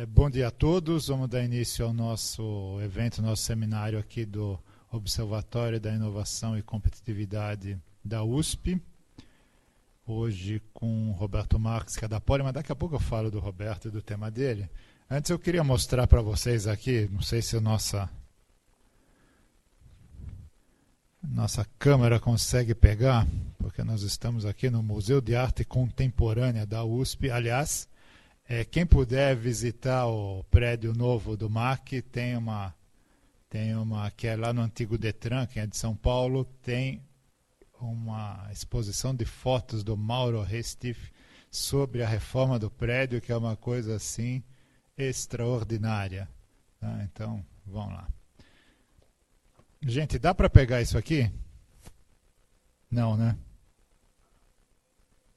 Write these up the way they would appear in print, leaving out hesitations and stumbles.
Bom dia a todos. Vamos dar início ao nosso evento, nosso seminário aqui do Observatório da Inovação e Competitividade da USP. Hoje com o Roberto Marques, que é da Poli, mas daqui a pouco eu falo do Roberto e do tema dele. Antes eu queria mostrar para vocês aqui, não sei se a nossa câmera consegue pegar, porque nós estamos aqui no Museu de Arte Contemporânea da USP. Aliás, quem puder visitar o prédio novo do MAC, tem uma que é lá no antigo Detran, que é de São Paulo, tem uma exposição de fotos do Mauro Restiff sobre a reforma do prédio, que é uma coisa assim extraordinária. Tá? Então, vamos lá. Gente, dá para pegar isso aqui? Não, né?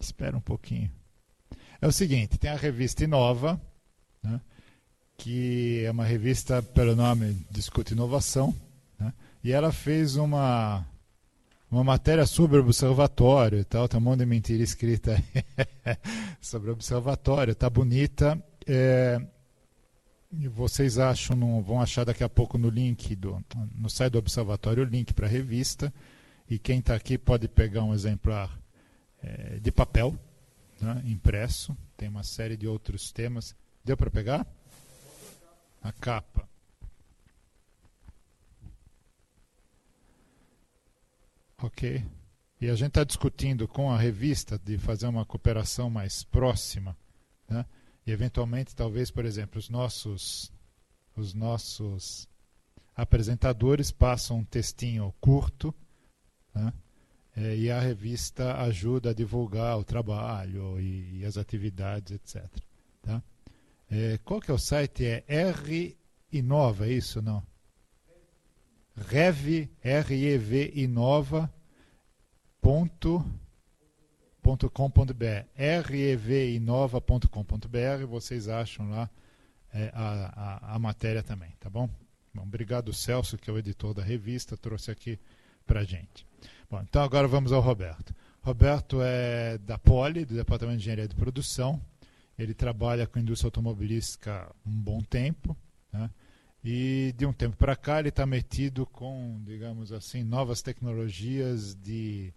Espera um pouquinho. É o seguinte, tem a revista Inova, né, que é uma revista, pelo nome, Discute Inovação, né, e ela fez uma matéria sobre o observatório e tal, tem um monte de mentira escrita aí sobre o observatório, tá bonita. E vocês vão achar daqui a pouco no link, no site do observatório, o link para a revista, e quem está aqui pode pegar um exemplar de papel, né, impresso, tem uma série de outros temas. Deu para pegar? A capa. Ok. E a gente está discutindo com a revista de fazer uma cooperação mais próxima, né? E eventualmente, talvez, por exemplo, os nossos apresentadores passam um textinho curto, né? E a revista ajuda a divulgar o trabalho e as atividades, etc. Tá? Qual que é o site? É R-Inova, é isso não? revinova.com.br revinova.com.br, vocês acham lá a matéria também, tá bom? Bom, obrigado, Celso, que é o editor da revista, trouxe aqui pra gente. Bom, então agora vamos ao Roberto. Roberto é da Poli, do Departamento de Engenharia de Produção. Ele trabalha com a indústria automobilística há um bom tempo, né? E de um tempo para cá ele está metido com, digamos assim, novas tecnologias de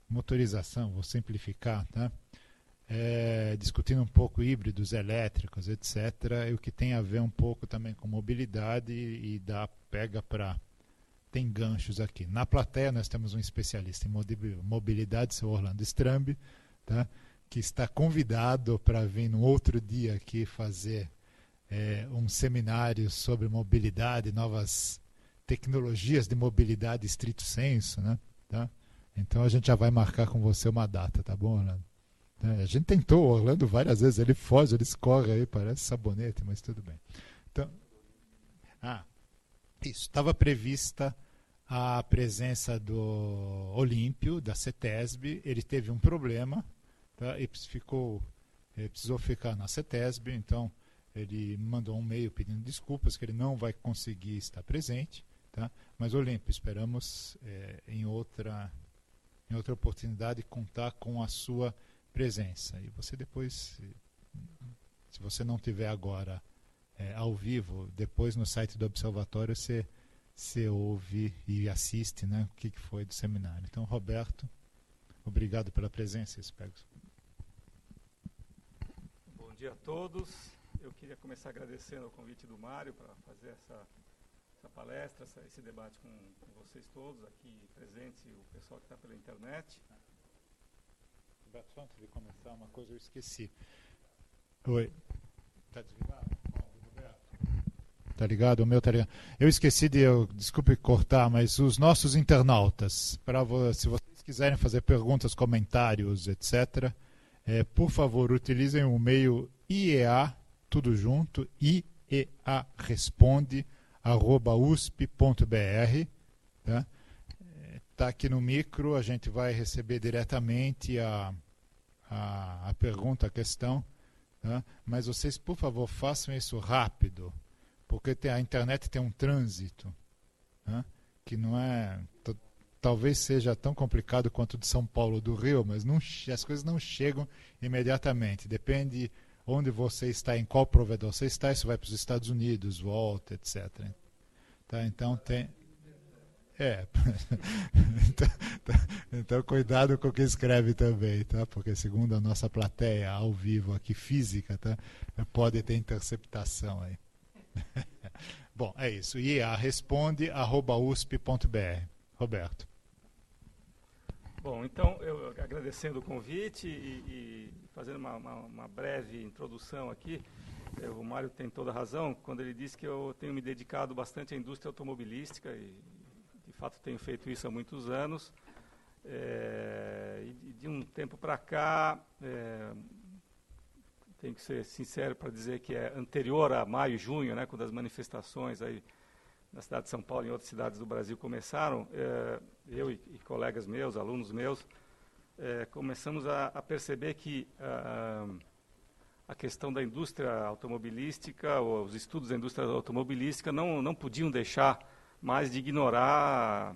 motorização, vou simplificar, tá? Discutindo um pouco híbridos elétricos, etc. E o que tem a ver um pouco também com mobilidade e pega para... Tem ganchos aqui. Na plateia nós temos um especialista em mobilidade, seu Orlando Strambi, tá? Que está convidado para vir no outro dia aqui fazer um seminário sobre mobilidade, novas tecnologias de mobilidade estrito sensu, né? Tá? Então a gente já vai marcar com você uma data, tá bom, Orlando? A gente tentou o Orlando várias vezes, ele foge, ele escorre aí, parece sabonete, mas tudo bem. Então, isso, estava prevista a presença do Olímpio, da CETESB, ele teve um problema, tá? E precisou ficar na CETESB, então ele mandou um e-mail pedindo desculpas, que ele não vai conseguir estar presente, tá? Mas Olímpio, esperamos em outra oportunidade contar com a sua presença. E você depois, se você não tiver agora ao vivo, depois no site do Observatório você ouve e assiste, né, o que foi do seminário. Então, Roberto, obrigado pela presença. Bom dia a todos. Eu queria começar agradecendo o convite do Mário para fazer essa palestra, esse debate com vocês todos aqui presentes e o pessoal que está pela internet. Roberto, só antes de começar, uma coisa eu esqueci. Oi. Está desligado? Tá ligado? O meu tá ligado. Eu esqueci desculpe cortar, mas os nossos internautas, se vocês quiserem fazer perguntas, comentários, etc., por favor, utilizem o e-mail IEA, tudo junto, iearesponde@usp.br, tá? Tá aqui no micro, a gente vai receber diretamente a pergunta, a questão, tá? Mas vocês, por favor, façam isso rápido, porque a internet tem um trânsito, né, que não é... Talvez seja tão complicado quanto o de São Paulo ou do Rio, mas as coisas não chegam imediatamente. Depende onde você está, em qual provedor você está, isso vai para os Estados Unidos, volta, etc. Tá? Então tem... então cuidado com o que escreve também, tá? Porque segundo a nossa plateia ao vivo aqui física, tá? Pode ter interceptação aí. Bom, é isso. ia@responde@usp.br. Roberto. Bom, então, eu agradecendo o convite e fazendo uma breve introdução aqui, o Mário tem toda a razão quando ele diz que eu tenho me dedicado bastante à indústria automobilística e, de fato, tenho feito isso há muitos anos. E de um tempo para cá, tenho que ser sincero para dizer que é anterior a maio e junho, né, quando as manifestações aí na cidade de São Paulo e em outras cidades do Brasil começaram, eu e colegas meus, alunos meus, começamos a perceber que a questão da indústria automobilística, ou os estudos da indústria automobilística não podiam deixar mais de ignorar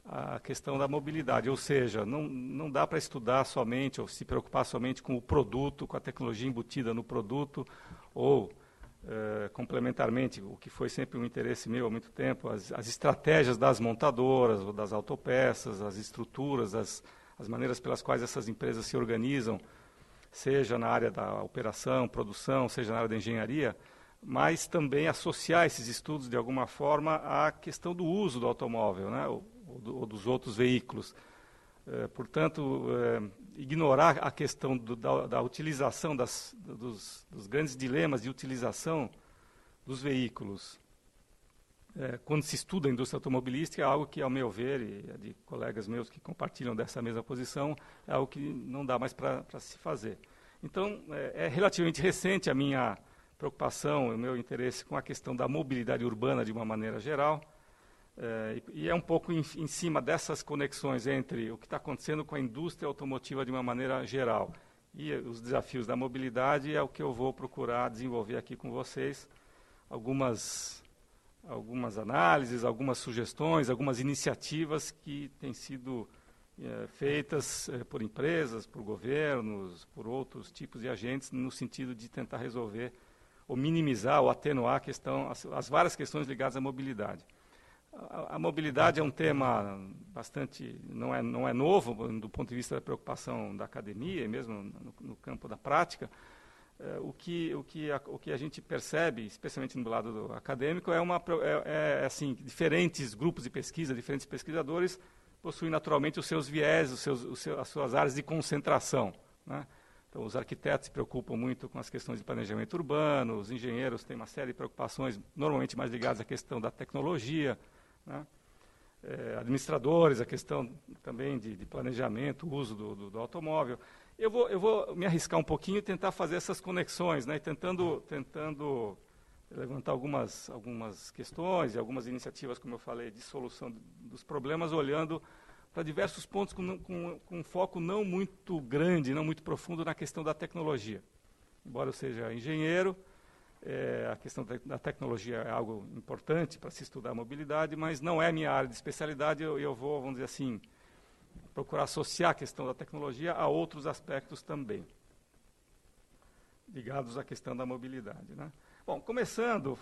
a questão da mobilidade, ou seja, não dá para estudar somente ou se preocupar somente com o produto, com a tecnologia embutida no produto, ou complementarmente, o que foi sempre um interesse meu há muito tempo, as estratégias das montadoras ou das autopeças, as estruturas, as maneiras pelas quais essas empresas se organizam, seja na área da operação, produção, seja na área da engenharia, mas também associar esses estudos, de alguma forma, à questão do uso do automóvel, né, ou dos outros veículos. Portanto, ignorar a questão da utilização, dos grandes dilemas de utilização dos veículos, quando se estuda a indústria automobilística, é algo que, ao meu ver, e de colegas meus que compartilham dessa mesma posição, é algo que não dá mais para se fazer. Então, é relativamente recente a minha preocupação, o meu interesse com a questão da mobilidade urbana de uma maneira geral, e é um pouco em cima dessas conexões entre o que está acontecendo com a indústria automotiva de uma maneira geral e os desafios da mobilidade é o que eu vou procurar desenvolver aqui com vocês. Algumas análises, algumas sugestões, algumas iniciativas que têm sido feitas por empresas, por governos, por outros tipos de agentes, no sentido de tentar resolver ou minimizar ou atenuar as várias questões ligadas à mobilidade. A mobilidade é um tema bastante, não é novo do ponto de vista da preocupação da academia e mesmo no campo da prática. O que a gente percebe, especialmente no lado acadêmico, assim, diferentes grupos de pesquisa, diferentes pesquisadores possuem naturalmente os seus viés, as suas áreas de concentração, né? Então, os arquitetos se preocupam muito com as questões de planejamento urbano, os engenheiros têm uma série de preocupações, normalmente mais ligadas à questão da tecnologia, né? Administradores, a questão também de planejamento, uso do automóvel. Eu vou me arriscar um pouquinho e tentar fazer essas conexões, né? Tentando levantar algumas questões e algumas iniciativas, como eu falei, de solução dos problemas, olhando para diversos pontos com um foco não muito grande, não muito profundo na questão da tecnologia. Embora eu seja engenheiro, a questão da tecnologia é algo importante para se estudar a mobilidade, mas não é minha área de especialidade, eu vou, vamos dizer assim, procurar associar a questão da tecnologia a outros aspectos também, ligados à questão da mobilidade, né? Bom, começando,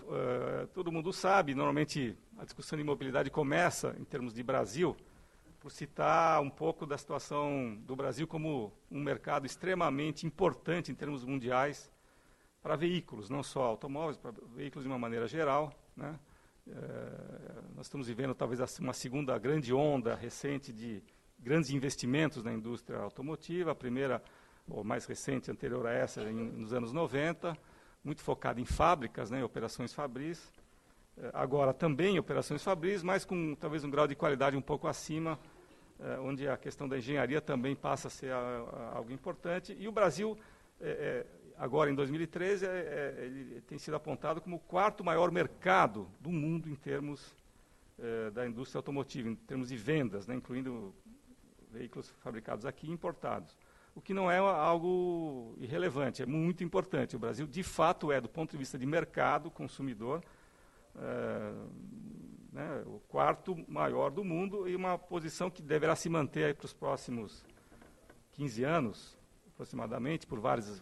todo mundo sabe, normalmente a discussão de mobilidade começa, em termos de Brasil, por citar um pouco da situação do Brasil como um mercado extremamente importante em termos mundiais para veículos, não só automóveis, para veículos de uma maneira geral, né? Nós estamos vivendo talvez uma segunda grande onda recente de grandes investimentos na indústria automotiva, a primeira, ou mais recente, anterior a essa, nos anos 90, muito focada em fábricas, né, operações fabris, agora também operações fabris, mas com talvez um grau de qualidade um pouco acima, onde a questão da engenharia também passa a ser algo importante. E o Brasil, agora em 2013, ele tem sido apontado como o quarto maior mercado do mundo em termos da indústria automotiva, em termos de vendas, né, incluindo veículos fabricados aqui e importados. O que não é algo irrelevante, é muito importante. O Brasil, de fato, do ponto de vista de mercado consumidor, né, o quarto maior do mundo e uma posição que deverá se manter para os próximos 15 anos, aproximadamente, por várias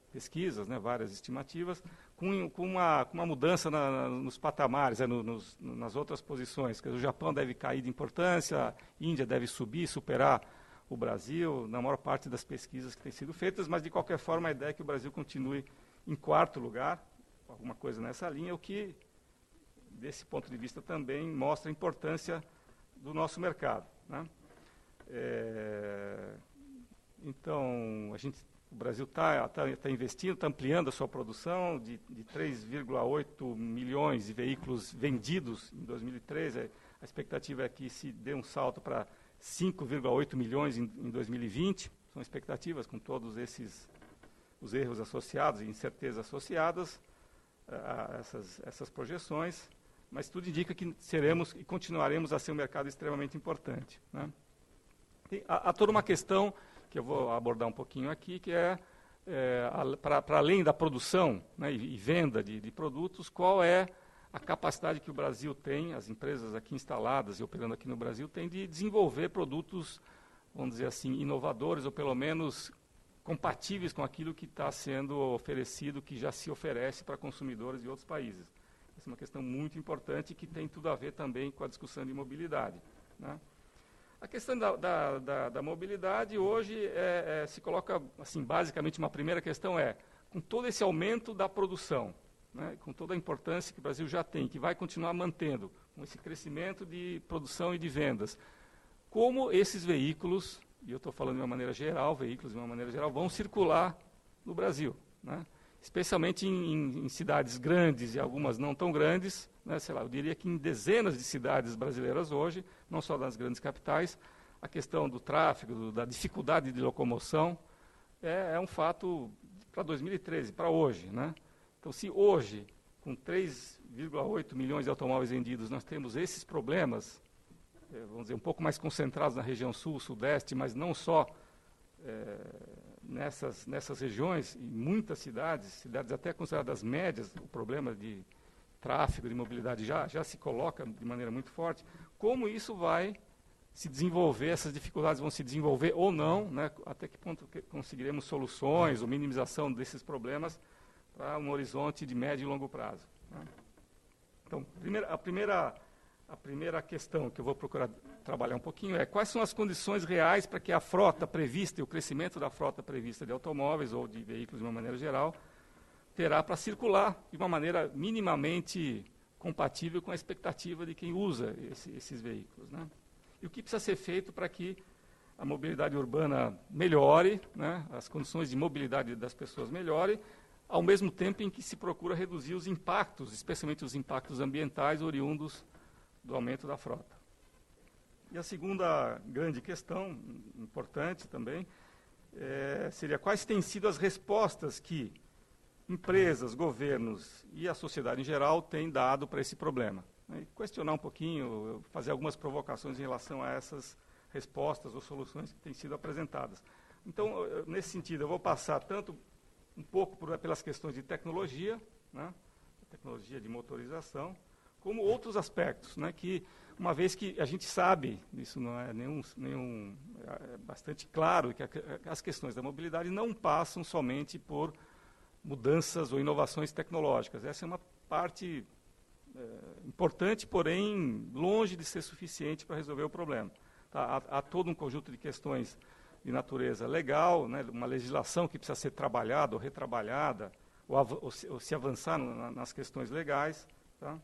pesquisas, né, várias estimativas, com uma mudança nos patamares, nas outras posições. O Japão deve cair de importância, a Índia deve subir, superar o Brasil, na maior parte das pesquisas que têm sido feitas, mas, de qualquer forma, a ideia é que o Brasil continue em quarto lugar, alguma coisa nessa linha, o que, desse ponto de vista, também mostra a importância do nosso mercado, né? Então, o Brasil está investindo, está ampliando a sua produção de 3,8 milhões de veículos vendidos em 2013. A expectativa é que se dê um salto para 5,8 milhões em 2020. São expectativas com todos os erros associados e incertezas associadas a essas projeções, mas tudo indica que seremos e continuaremos a ser um mercado extremamente importante, né? Há toda uma questão que eu vou abordar um pouquinho aqui, que para além da produção, né, e venda de produtos, qual é a capacidade que o Brasil tem, as empresas aqui instaladas e operando aqui no Brasil, têm de desenvolver produtos, vamos dizer assim, inovadores, ou pelo menos compatíveis com aquilo que está sendo oferecido, que já se oferece para consumidores de outros países. Essa é uma questão muito importante que tem tudo a ver também com a discussão de mobilidade, né? A questão da mobilidade hoje se coloca, assim, basicamente, uma primeira questão com todo esse aumento da produção, né, com toda a importância que o Brasil já tem, que vai continuar mantendo, com esse crescimento de produção e de vendas, como esses veículos, e eu estou falando de uma maneira geral, veículos de uma maneira geral, vão circular no Brasil, né? Especialmente em cidades grandes e algumas não tão grandes, né, sei lá, eu diria que em dezenas de cidades brasileiras hoje, não só nas grandes capitais, a questão do tráfego, da dificuldade de locomoção, é um fato para 2013, para hoje, né? Então, se hoje, com 3,8 milhões de automóveis vendidos, nós temos esses problemas, vamos dizer, um pouco mais concentrados na região sul, sudeste, mas não só nessas regiões, em muitas cidades até consideradas médias, o problema de tráfego, de mobilidade já se coloca de maneira muito forte. Como isso vai se desenvolver, essas dificuldades vão se desenvolver ou não, né, até que ponto conseguiremos soluções ou minimização desses problemas para um horizonte de médio e longo prazo, né? Então, a primeira questão que eu vou procurar trabalhar um pouquinho quais são as condições reais para que a frota prevista e o crescimento da frota prevista de automóveis ou de veículos de uma maneira geral terá para circular de uma maneira minimamente compatível com a expectativa de quem usa esses veículos, né? E o que precisa ser feito para que a mobilidade urbana melhore, né, as condições de mobilidade das pessoas melhorem, ao mesmo tempo em que se procura reduzir os impactos, especialmente os impactos ambientais oriundos do aumento da frota. E a segunda grande questão, importante também, seria quais têm sido as respostas que empresas, governos e a sociedade em geral têm dado para esse problema. E questionar um pouquinho, fazer algumas provocações em relação a essas respostas ou soluções que têm sido apresentadas. Então, nesse sentido, eu vou passar tanto um pouco pelas questões de tecnologia, né, tecnologia de motorização, como outros aspectos, né, que, uma vez que a gente sabe, isso não é é bastante claro, que as questões da mobilidade não passam somente por mudanças ou inovações tecnológicas. Essa é uma parte importante, porém longe de ser suficiente para resolver o problema. Tá? Há todo um conjunto de questões de natureza legal, né, uma legislação que precisa ser trabalhada ou retrabalhada, ou se avançar nas questões legais. Tá?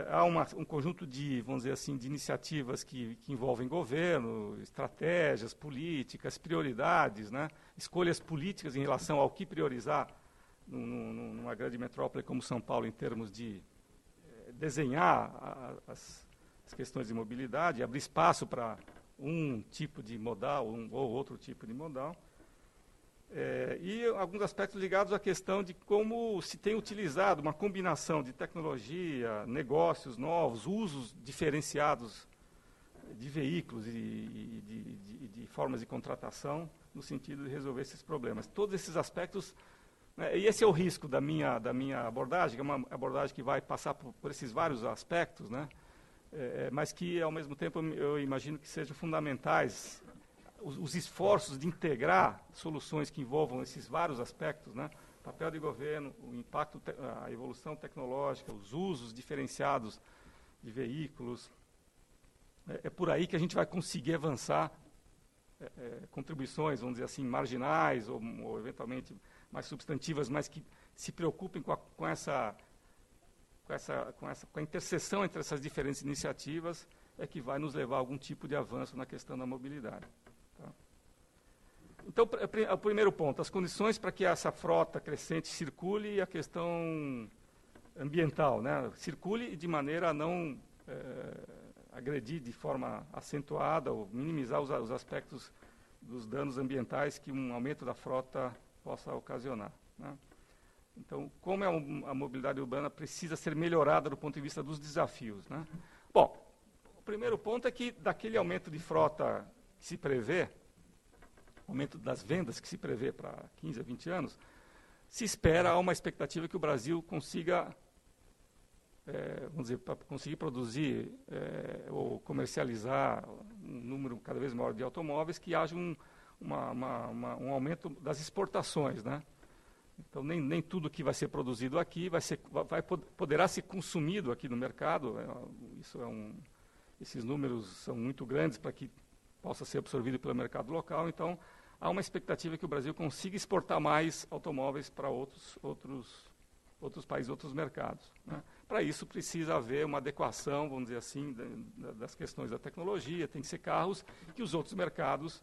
Há um conjunto de, vamos dizer assim, de iniciativas que envolvem governo, estratégias, políticas, prioridades, né, escolhas políticas em relação ao que priorizar numa grande metrópole como São Paulo, em termos de desenhar as questões de mobilidade, abrir espaço para um tipo de modal ou outro tipo de modal. E alguns aspectos ligados à questão de como se tem utilizado uma combinação de tecnologia, negócios novos, usos diferenciados de veículos e de formas de contratação no sentido de resolver esses problemas. Todos esses aspectos, né, e esse é o risco da minha abordagem, que é uma abordagem que vai passar por esses vários aspectos, né, mas que, ao mesmo tempo, eu imagino que sejam fundamentais os esforços de integrar soluções que envolvam esses vários aspectos, né? Papel de governo, o impacto, a evolução tecnológica, os usos diferenciados de veículos. É por aí que a gente vai conseguir avançar contribuições, vamos dizer assim, marginais ou eventualmente mais substantivas, mas que se preocupem com a interseção entre essas diferentes iniciativas, é que vai nos levar a algum tipo de avanço na questão da mobilidade. Tá? Então, o primeiro ponto, as condições para que essa frota crescente circule e a questão ambiental, né? Circule de maneira a não agredir de forma acentuada ou minimizar os aspectos dos danos ambientais que um aumento da frota possa ocasionar, né? Então, como a mobilidade urbana precisa ser melhorada do ponto de vista dos desafios, né? Bom, o primeiro ponto é que daquele aumento de frota que se prevê, aumento das vendas que se prevê para 15 a 20 anos, se espera, há uma expectativa que o Brasil consiga, vamos dizer, para conseguir produzir ou comercializar um número cada vez maior de automóveis, que haja um aumento das exportações, né? Então, nem tudo que vai ser produzido aqui poderá ser consumido aqui no mercado. Esses números são muito grandes para que possa ser absorvido pelo mercado local. Então, há uma expectativa que o Brasil consiga exportar mais automóveis para outros países, outros mercados, né? Para isso, precisa haver uma adequação, vamos dizer assim, das questões da tecnologia. Tem que ser carros que os outros mercados,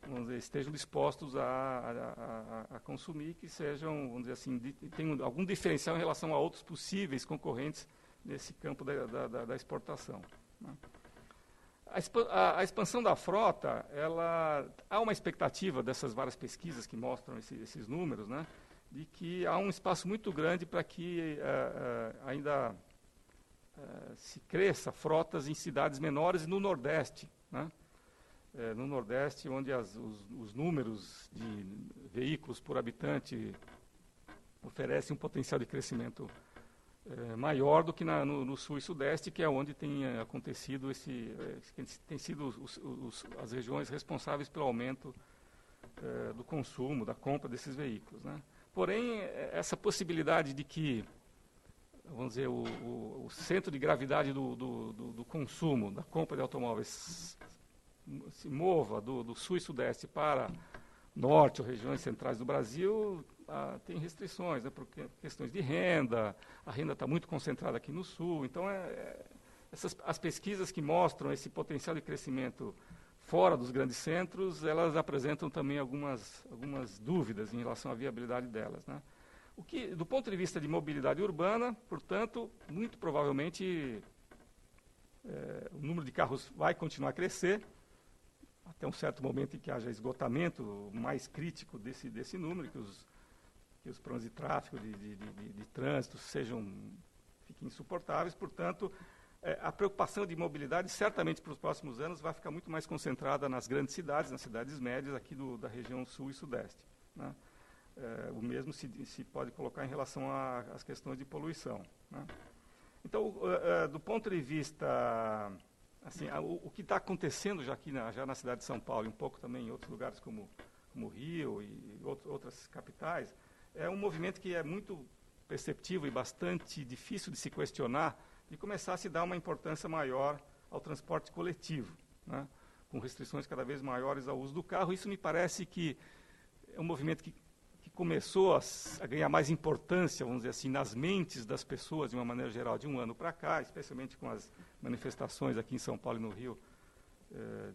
vamos dizer, estejam dispostos a consumir, que sejam, vamos dizer assim, tenham algum diferencial em relação a outros possíveis concorrentes nesse campo da exportação, né? A expansão da frota, há uma expectativa dessas várias pesquisas que mostram esses números, né, de que há um espaço muito grande para que ainda se cresça frotas em cidades menores e no Nordeste, né? No Nordeste, onde os números de veículos por habitante oferecem um potencial de crescimento maior do que no Sul e Sudeste, que é onde tem acontecido tem sido as regiões responsáveis pelo aumento do consumo, da compra desses veículos, né? Porém, essa possibilidade de que, vamos dizer, o centro de gravidade do consumo, da compra de automóveis, se mova do Sul e Sudeste para Norte ou regiões centrais do Brasil, tem restrições, né, por questões de renda. A renda está muito concentrada aqui no Sul. Então, as pesquisas que mostram esse potencial de crescimento fora dos grandes centros, elas apresentam também algumas dúvidas em relação à viabilidade delas, né? O que, do ponto de vista de mobilidade urbana, portanto, muito provavelmente o número de carros vai continuar a crescer, até um certo momento em que haja esgotamento mais crítico desse número, que os problemas de tráfego, de trânsito fiquem insuportáveis. Portanto, a preocupação de mobilidade, certamente para os próximos anos, vai ficar muito mais concentrada nas grandes cidades, nas cidades médias aqui da região Sul e Sudeste, né? O mesmo se pode colocar em relação às questões de poluição, né? Então, do ponto de vista, assim, o que está acontecendo já aqui já na cidade de São Paulo e um pouco também em outros lugares como Rio e outras capitais, é um movimento que é muito perceptível e bastante difícil de se questionar, de começar a se dar uma importância maior ao transporte coletivo, né, com restrições cada vez maiores ao uso do carro. Isso me parece que é um movimento que começou a ganhar mais importância, vamos dizer assim, nas mentes das pessoas, de uma maneira geral, de um ano para cá, especialmente com as manifestações aqui em São Paulo e no Rio,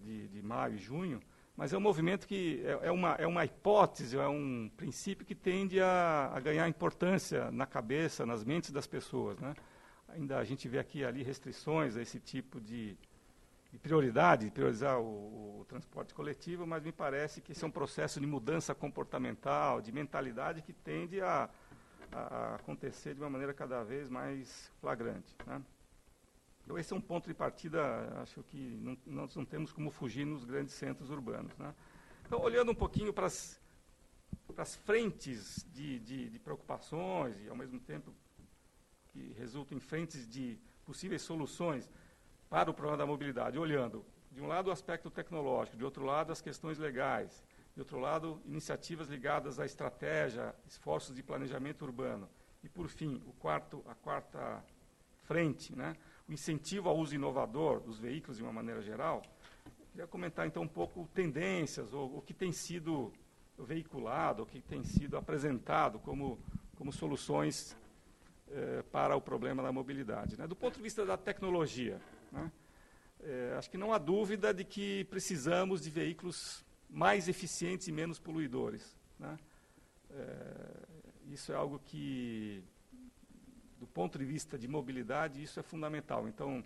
de maio e junho. Mas é um movimento que é uma hipótese, é um princípio que tende a ganhar importância na cabeça, nas mentes das pessoas, né? Ainda a gente vê aqui e ali restrições a esse tipo de prioridade, de priorizar o transporte coletivo, mas me parece que esse é um processo de mudança comportamental, de mentalidade, que tende a acontecer de uma maneira cada vez mais flagrante, né? Então, esse é um ponto de partida, acho que nós não temos como fugir nos grandes centros urbanos, né? Então, olhando um pouquinho para as frentes de preocupações e, ao mesmo tempo, que resultam em frentes de possíveis soluções para o problema da mobilidade, olhando de um lado o aspecto tecnológico, de outro lado as questões legais, de outro lado iniciativas ligadas à estratégia, esforços de planejamento urbano. E, por fim, a quarta frente, né, o incentivo ao uso inovador dos veículos de uma maneira geral. Eu queria comentar, então, um pouco tendências, ou o que tem sido veiculado, o que tem sido apresentado como soluções para o problema da mobilidade. Né? Do ponto de vista da tecnologia, né, acho que não há dúvida de que precisamos de veículos mais eficientes e menos poluidores. Né? Isso é algo que, do ponto de vista de mobilidade, isso é fundamental. Então,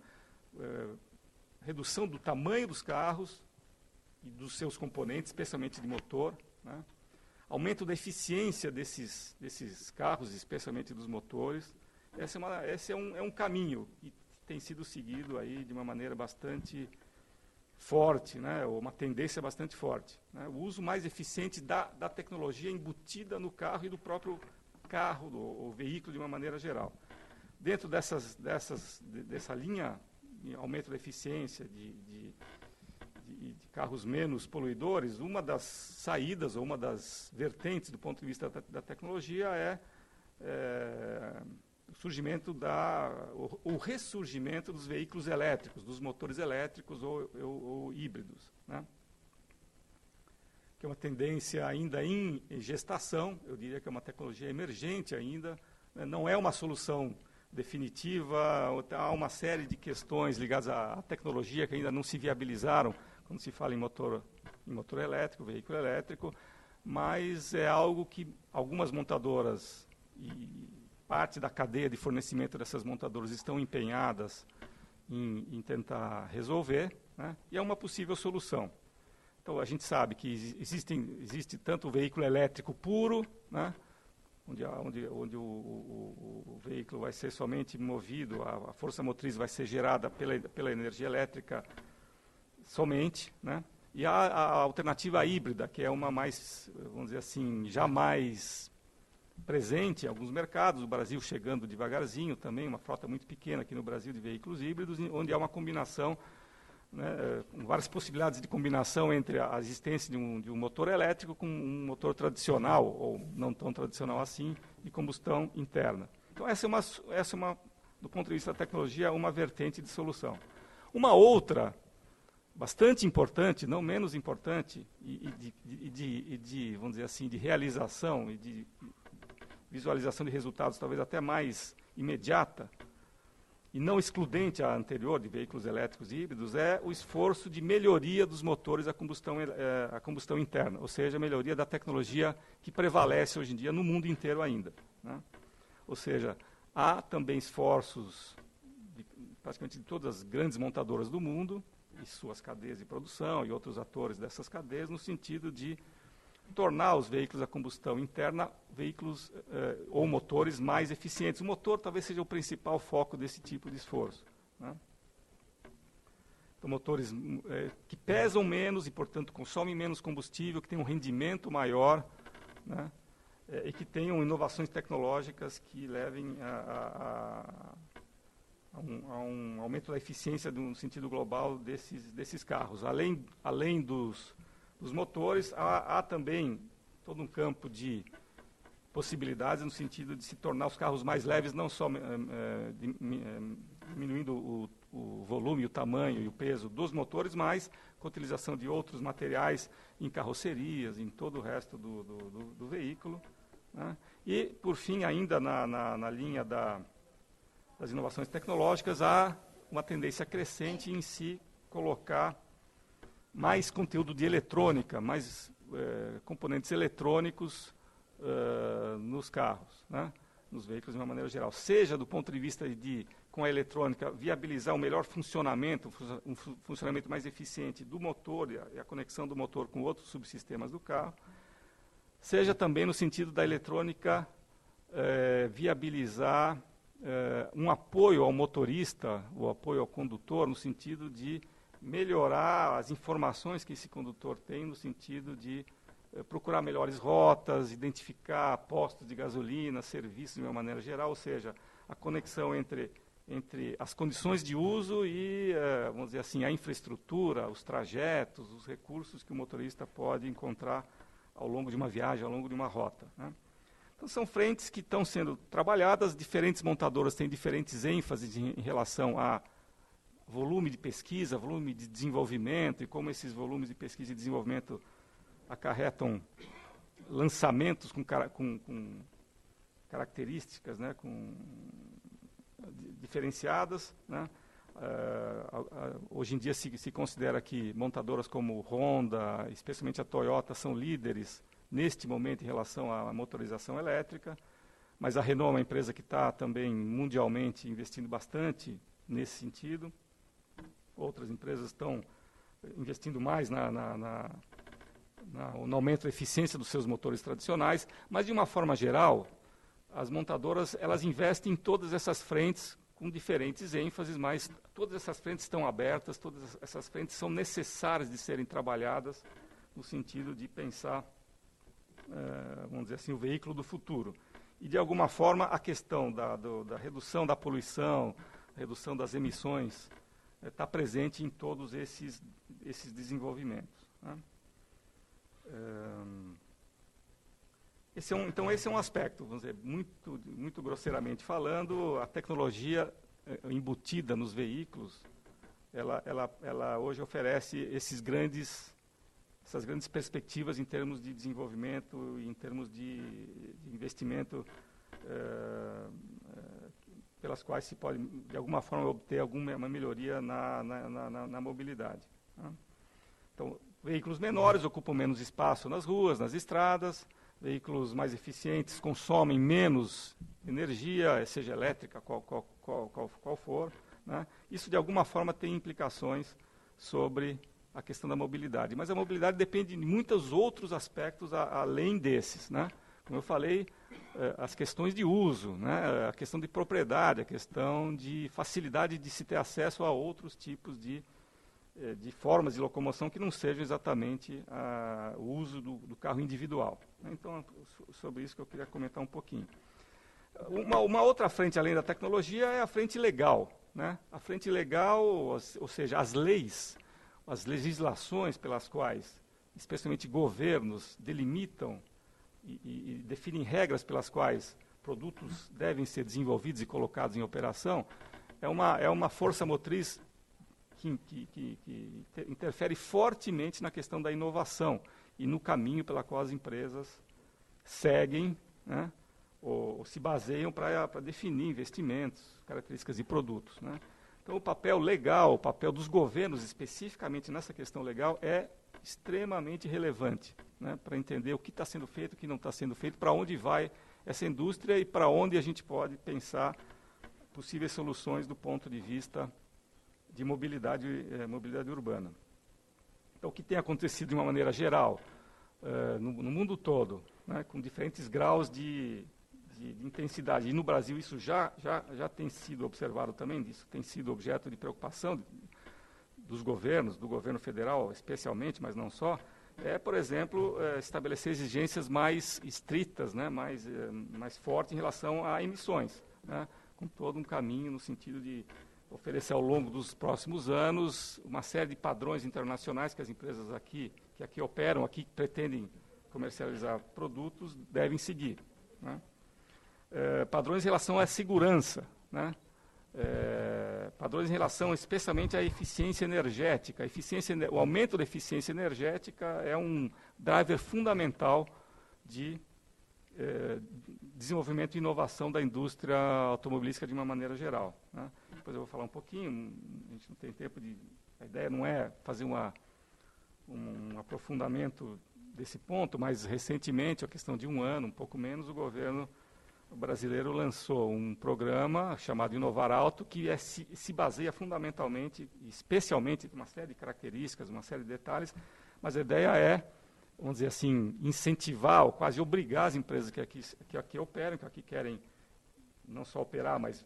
redução do tamanho dos carros e dos seus componentes, especialmente de motor, né? Aumento da eficiência desses carros, especialmente dos motores. Esse é um caminho que tem sido seguido aí de uma maneira bastante forte, né? Ou uma tendência bastante forte. Né? O uso mais eficiente da tecnologia embutida no carro e do próprio carro, o veículo de uma maneira geral. Dentro dessa linha de aumento da eficiência de carros menos poluidores, uma das saídas, ou uma das vertentes do ponto de vista da tecnologia é o surgimento o ressurgimento dos veículos elétricos, dos motores elétricos ou híbridos, né? Que é uma tendência ainda em gestação, eu diria que é uma tecnologia emergente ainda, né? Não é uma solução definitiva, há uma série de questões ligadas à tecnologia que ainda não se viabilizaram quando se fala em motor elétrico, veículo elétrico, mas é algo que algumas montadoras e parte da cadeia de fornecimento dessas montadoras estão empenhadas em tentar resolver, né? E é uma possível solução. Então, a gente sabe que existe tanto o veículo elétrico puro, né? onde o veículo vai ser somente movido, a força motriz vai ser gerada pela energia elétrica somente, né? E a alternativa híbrida, que é uma mais, vamos dizer assim, já mais presente em alguns mercados, o Brasil chegando devagarzinho também, uma frota muito pequena aqui no Brasil de veículos híbridos, onde há uma combinação, né, com várias possibilidades de combinação entre a existência de um motor elétrico com um motor tradicional, ou não tão tradicional assim, de combustão interna. Então, essa é uma, do ponto de vista da tecnologia, uma vertente de solução. Uma outra, bastante importante, não menos importante, vamos dizer assim, de realização e de visualização de resultados talvez até mais imediata, e não excludente à anterior, de veículos elétricos e híbridos, é o esforço de melhoria dos motores a combustão interna, ou seja, a melhoria da tecnologia que prevalece hoje em dia no mundo inteiro ainda, né? Ou seja, há também esforços praticamente de todas as grandes montadoras do mundo, e suas cadeias de produção, e outros atores dessas cadeias, no sentido de tornar os veículos a combustão interna veículos ou motores mais eficientes. O motor talvez seja o principal foco desse tipo de esforço, né? Então, motores que pesam menos e, portanto, consomem menos combustível, que têm um rendimento maior, né? E que tenham inovações tecnológicas que levem a um aumento da eficiência no sentido global desses carros. Além dos motores, há também todo um campo de possibilidades no sentido de se tornar os carros mais leves, não só diminuindo o volume, o tamanho e o peso dos motores, mas com a utilização de outros materiais em carrocerias, em todo o resto do veículo, né? E, por fim, ainda na linha das inovações tecnológicas, há uma tendência crescente em se colocar mais conteúdo de eletrônica, mais componentes eletrônicos nos carros, né? Nos veículos de uma maneira geral. Seja do ponto de vista de, com a eletrônica, viabilizar um melhor funcionamento, um funcionamento mais eficiente do motor e a conexão do motor com outros subsistemas do carro, seja também no sentido da eletrônica viabilizar um apoio ao motorista, o apoio ao condutor, no sentido de melhorar as informações que esse condutor tem, no sentido de procurar melhores rotas, identificar postos de gasolina, serviços de uma maneira geral, ou seja, a conexão entre entre as condições de uso e, vamos dizer assim, a infraestrutura, os trajetos, os recursos que o motorista pode encontrar ao longo de uma viagem, ao longo de uma rota, né? Então, são frentes que estão sendo trabalhadas, diferentes montadoras têm diferentes ênfases em relação a volume de pesquisa, volume de desenvolvimento, e como esses volumes de pesquisa e desenvolvimento acarretam lançamentos com características, né, diferenciadas, né? Hoje em dia se considera que montadoras como Honda, especialmente a Toyota, são líderes neste momento em relação à motorização elétrica, mas a Renault é uma empresa que está também mundialmente investindo bastante nesse sentido. Outras empresas estão investindo mais no aumento da eficiência dos seus motores tradicionais, mas de uma forma geral, as montadoras elas investem em todas essas frentes com diferentes ênfases, mas todas essas frentes estão abertas, todas essas frentes são necessárias de serem trabalhadas no sentido de pensar, vamos dizer assim, o veículo do futuro. E, de alguma forma, a questão da redução da poluição, redução das emissões, está presente em todos esses desenvolvimentos, né? Então, esse é um aspecto, vamos dizer, muito grosseiramente falando, a tecnologia embutida nos veículos, ela hoje oferece essas grandes perspectivas em termos de desenvolvimento, em termos de investimento, pelas quais se pode, de alguma forma, obter uma melhoria na mobilidade, né? Então, veículos menores ocupam menos espaço nas ruas, nas estradas, veículos mais eficientes consomem menos energia, seja elétrica, qual for, né? Isso, de alguma forma, tem implicações sobre a questão da mobilidade. Mas a mobilidade depende de muitos outros aspectos além desses, né? Como eu falei, as questões de uso, né? A questão de propriedade, a questão de facilidade de se ter acesso a outros tipos de formas de locomoção que não sejam exatamente o uso do carro individual. Então, sobre isso que eu queria comentar um pouquinho. Uma outra frente, além da tecnologia, é a frente legal, né? A frente legal, ou seja, as leis, as legislações pelas quais, especialmente governos, delimitam e definem regras pelas quais produtos devem ser desenvolvidos e colocados em operação, é uma força motriz que interfere fortemente na questão da inovação e no caminho pela qual as empresas seguem, né, ou se baseiam para definir investimentos, características de produtos, né. Então, o papel legal, o papel dos governos, especificamente nessa questão legal, é extremamente relevante, né, para entender o que está sendo feito, o que não está sendo feito, para onde vai essa indústria e para onde a gente pode pensar possíveis soluções do ponto de vista de mobilidade urbana. Então, o que tem acontecido de uma maneira geral no mundo todo, né, com diferentes graus de intensidade, e no Brasil isso já tem sido observado também, isso tem sido objeto de preocupação dos governos, do governo federal especialmente, mas não só, por exemplo, estabelecer exigências mais estritas, né, mais fortes em relação a emissões, né, com todo um caminho no sentido de oferecer ao longo dos próximos anos uma série de padrões internacionais que as empresas que aqui operam, aqui pretendem comercializar produtos, devem seguir, né? Padrões em relação à segurança, né? Padrões em relação especialmente à eficiência energética. O aumento da eficiência energética é um driver fundamental de desenvolvimento e inovação da indústria automobilística de uma maneira geral, né? Depois eu vou falar um pouquinho, a gente não tem tempo a ideia não é fazer um aprofundamento desse ponto, mas recentemente, a questão de um ano, um pouco menos, o governo brasileiro lançou um programa chamado Inovar Alto, que se baseia fundamentalmente, especialmente, em uma série de características, uma série de detalhes, mas a ideia é, vamos dizer assim, incentivar ou quase obrigar as empresas que aqui operam, que aqui querem não só operar, mas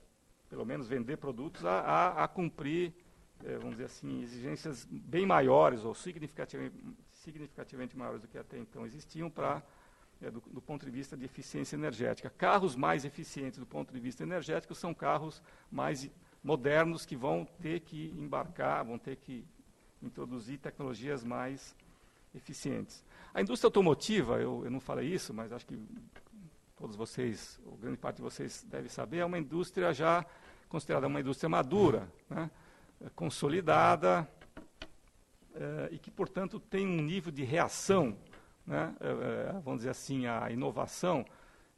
pelo menos vender produtos, a cumprir, vamos dizer assim, exigências bem maiores ou significativamente maiores do que até então existiam do ponto de vista de eficiência energética. Carros mais eficientes do ponto de vista energético são carros mais modernos que vão ter que embarcar, vão ter que introduzir tecnologias mais eficientes. A indústria automotiva, eu não falei isso, mas acho que todos vocês, ou grande parte de vocês deve saber, é uma indústria já considerada uma indústria madura, né, consolidada, e que, portanto, tem um nível de reação, né, vamos dizer assim, à inovação,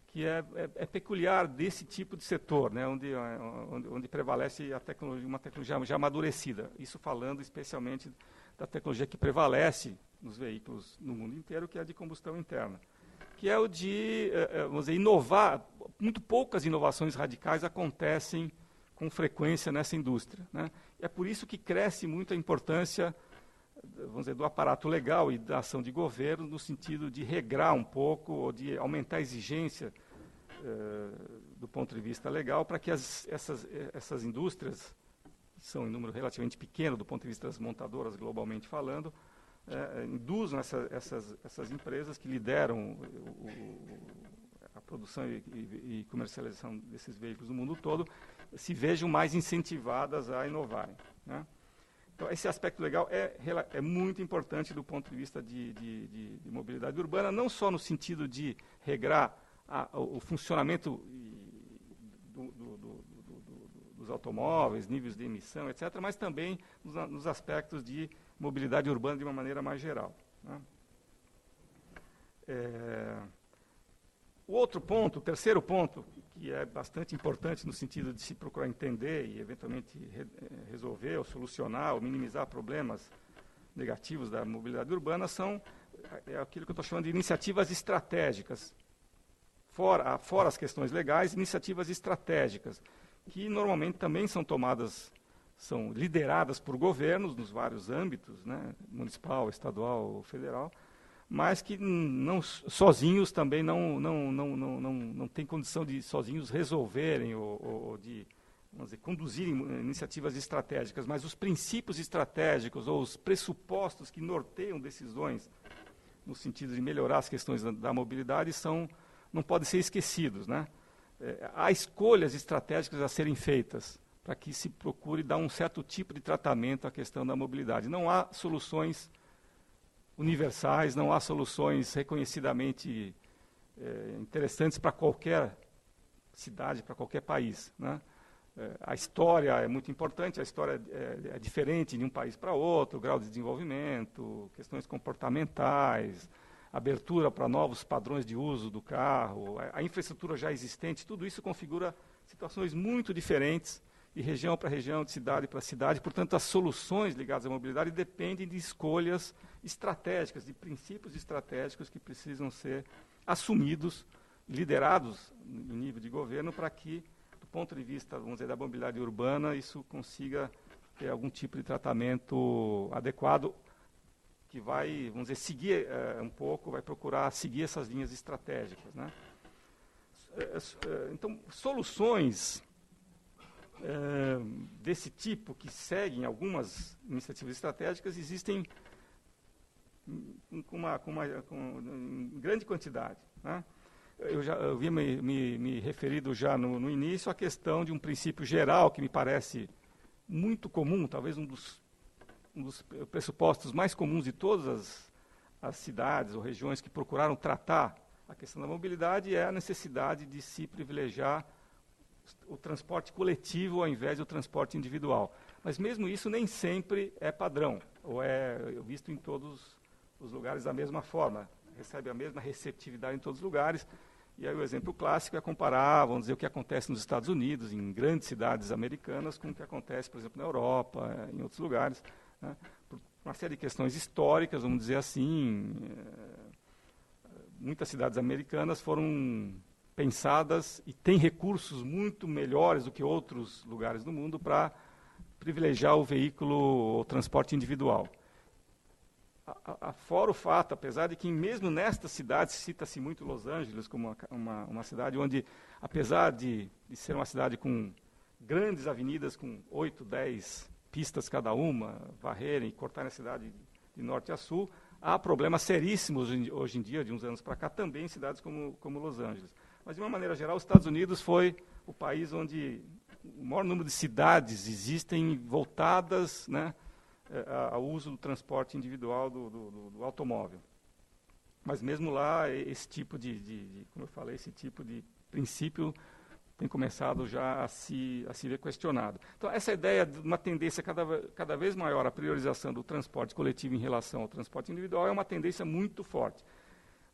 que é peculiar desse tipo de setor, né, onde prevalece a tecnologia, uma tecnologia já amadurecida. Isso falando especialmente da tecnologia que prevalece nos veículos no mundo inteiro, que é a de combustão interna, que é o de, vamos dizer, inovar. Muito poucas inovações radicais acontecem com frequência nessa indústria, né? É por isso que cresce muito a importância, vamos dizer, do aparato legal e da ação de governo, no sentido de regrar um pouco, ou de aumentar a exigência do ponto de vista legal, para que essas indústrias, que são em número relativamente pequeno do ponto de vista das montadoras, globalmente falando, induzam essas empresas que lideram a produção e comercialização desses veículos no mundo todo, se vejam mais incentivadas a inovarem, né? Então, esse aspecto legal é muito importante do ponto de vista de mobilidade urbana, não só no sentido de regrar o funcionamento dos automóveis, níveis de emissão, etc., mas também nos aspectos de mobilidade urbana de uma maneira mais geral, né? O outro ponto, o terceiro ponto, que é bastante importante no sentido de se procurar entender e, eventualmente, resolver ou solucionar ou minimizar problemas negativos da mobilidade urbana, é aquilo que eu estou chamando de iniciativas estratégicas. Fora as questões legais, iniciativas estratégicas, que normalmente também são lideradas por governos nos vários âmbitos, né, municipal, estadual, federal, mas que sozinhos também não têm condição de sozinhos resolverem ou de, vamos dizer, conduzirem iniciativas estratégicas, mas os princípios estratégicos ou os pressupostos que norteiam decisões no sentido de melhorar as questões da mobilidade não podem ser esquecidos, né? Há escolhas estratégicas a serem feitas para que se procure dar um certo tipo de tratamento à questão da mobilidade. Não há soluções universais, não há soluções reconhecidamente interessantes para qualquer cidade, para qualquer país, né? A história é muito importante, a história é diferente de um país para outro, o grau de desenvolvimento, questões comportamentais, abertura para novos padrões de uso do carro, a infraestrutura já existente, tudo isso configura situações muito diferentes de região para região, de cidade para cidade. Portanto, as soluções ligadas à mobilidade dependem de escolhas estratégicas, de princípios estratégicos que precisam ser assumidos, liderados em nível de governo, para que, do ponto de vista, vamos dizer, da mobilidade urbana, isso consiga ter algum tipo de tratamento adequado, que vai, vamos dizer, seguir um pouco, vai procurar seguir essas linhas estratégicas, né? Então, soluções desse tipo, que seguem algumas iniciativas estratégicas, existem em grande quantidade, né? Eu havia me referido já no início à questão de um princípio geral que me parece muito comum, talvez um dos pressupostos mais comuns de todas as cidades ou regiões que procuraram tratar a questão da mobilidade, é a necessidade de se privilegiar o transporte coletivo ao invés do transporte individual. Mas mesmo isso nem sempre é padrão, ou é visto em todos os lugares da mesma forma, recebe a mesma receptividade em todos os lugares. E aí o exemplo clássico é comparar, vamos dizer, o que acontece nos Estados Unidos, em grandes cidades americanas, com o que acontece, por exemplo, na Europa, em outros lugares, né? Por uma série de questões históricas, vamos dizer assim, muitas cidades americanas foram pensadas e têm recursos muito melhores do que outros lugares do mundo para privilegiar o veículo, o transporte individual. Fora o fato, apesar de que mesmo nestas cidades, cita-se muito Los Angeles como uma cidade onde, apesar de ser uma cidade com grandes avenidas, com 8, 10 pistas cada uma, varrerem e cortarem a cidade de norte a sul, há problemas seríssimos hoje em dia, de uns anos para cá, também em cidades como Los Angeles. Mas, de uma maneira geral, os Estados Unidos foi o país onde o maior número de cidades existem voltadas, né, ao uso do transporte individual do automóvel. Mas mesmo lá, esse tipo como eu falei, esse tipo de princípio tem começado já a se ver questionado. Então, essa ideia de uma tendência cada vez maior à priorização do transporte coletivo em relação ao transporte individual é uma tendência muito forte.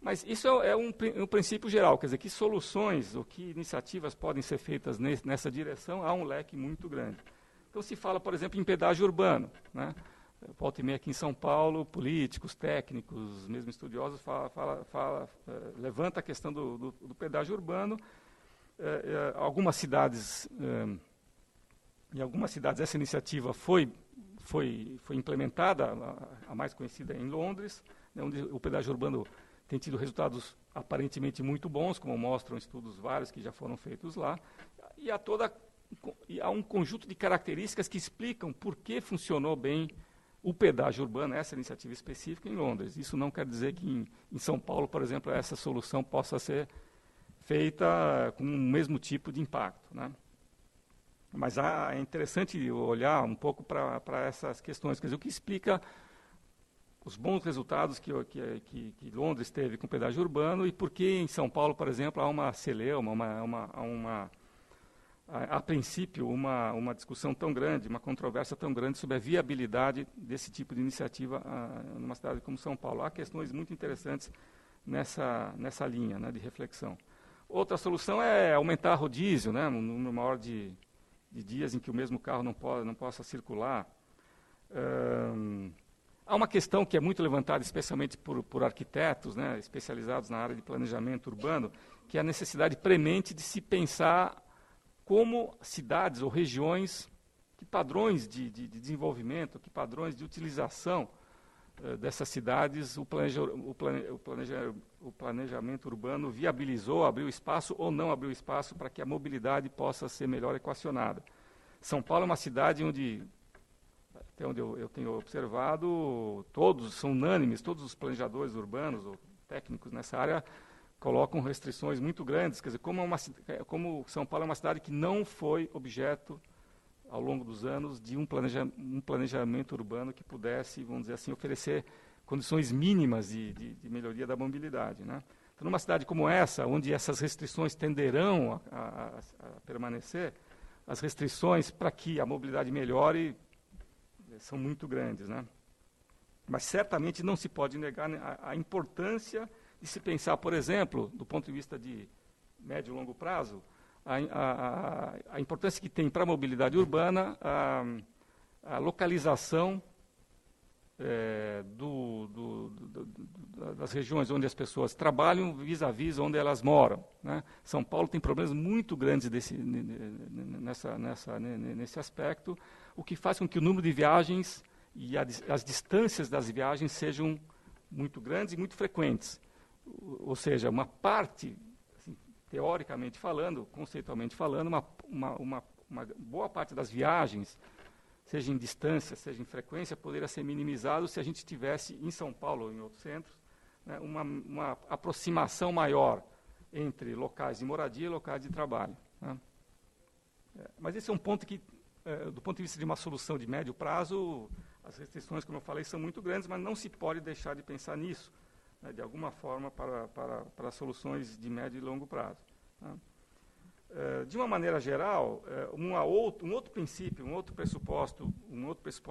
Mas isso é um princípio geral, quer dizer, que soluções ou que iniciativas podem ser feitas nessa direção, há um leque muito grande. Então, se fala, por exemplo, em pedágio urbano, né? Volta e meia aqui em São Paulo, políticos, técnicos, mesmo estudiosos, levanta a questão do pedágio urbano. Em algumas cidades essa iniciativa foi implementada, a mais conhecida é em Londres, né, onde o pedágio urbano tem tido resultados aparentemente muito bons, como mostram estudos vários que já foram feitos lá, e há um conjunto de características que explicam por que funcionou bem o pedágio urbano, essa iniciativa específica em Londres. Isso não quer dizer que em São Paulo, por exemplo, essa solução possa ser feita com o mesmo tipo de impacto, né? Mas é interessante olhar um pouco para essas questões, quer dizer, o que explica os bons resultados que Londres teve com o pedágio urbano e por que em São Paulo, por exemplo, há uma celeuma, a princípio, uma discussão tão grande, uma controvérsia tão grande sobre a viabilidade desse tipo de iniciativa numa cidade como São Paulo. Há questões muito interessantes nessa linha, né, de reflexão. Outra solução é aumentar rodízio, né, um número maior de dias em que o mesmo carro não possa circular. Há uma questão que é muito levantada, especialmente por arquitetos, né, especializados na área de planejamento urbano, que é a necessidade premente de se pensar como cidades ou regiões, que padrões de desenvolvimento, que padrões de utilização dessas cidades o planejamento urbano viabilizou, abriu espaço ou não abriu espaço para que a mobilidade possa ser melhor equacionada. São Paulo é uma cidade onde, até onde eu tenho observado, todos são unânimes, todos os planejadores urbanos ou técnicos nessa área colocam restrições muito grandes, quer dizer, como São Paulo é uma cidade que não foi objeto, ao longo dos anos, de um planejamento urbano que pudesse, vamos dizer assim, oferecer condições mínimas de melhoria da mobilidade, né? Então, numa cidade como essa, onde essas restrições tenderão a permanecer, as restrições para que a mobilidade melhore são muito grandes, né? Mas certamente não se pode negar a importância de se pensar, por exemplo, do ponto de vista de médio e longo prazo, a importância que tem para a mobilidade urbana a localização das regiões onde as pessoas trabalham vis-à-vis onde elas moram, né? São Paulo tem problemas muito grandes nesse aspecto, o que faz com que o número de viagens e as distâncias das viagens sejam muito grandes e muito frequentes. Ou seja, uma parte, assim, teoricamente falando, conceitualmente falando, uma boa parte das viagens, seja em distância, seja em frequência, poderia ser minimizado se a gente tivesse em São Paulo ou em outros centros, né, uma aproximação maior entre locais de moradia e locais de trabalho, né? Mas esse é um ponto que, do ponto de vista de uma solução de médio prazo, as restrições, como eu falei, são muito grandes, mas não se pode deixar de pensar nisso, né, de alguma forma, para soluções de médio e longo prazo, né? De uma maneira geral, um outro princípio, um outro pressuposto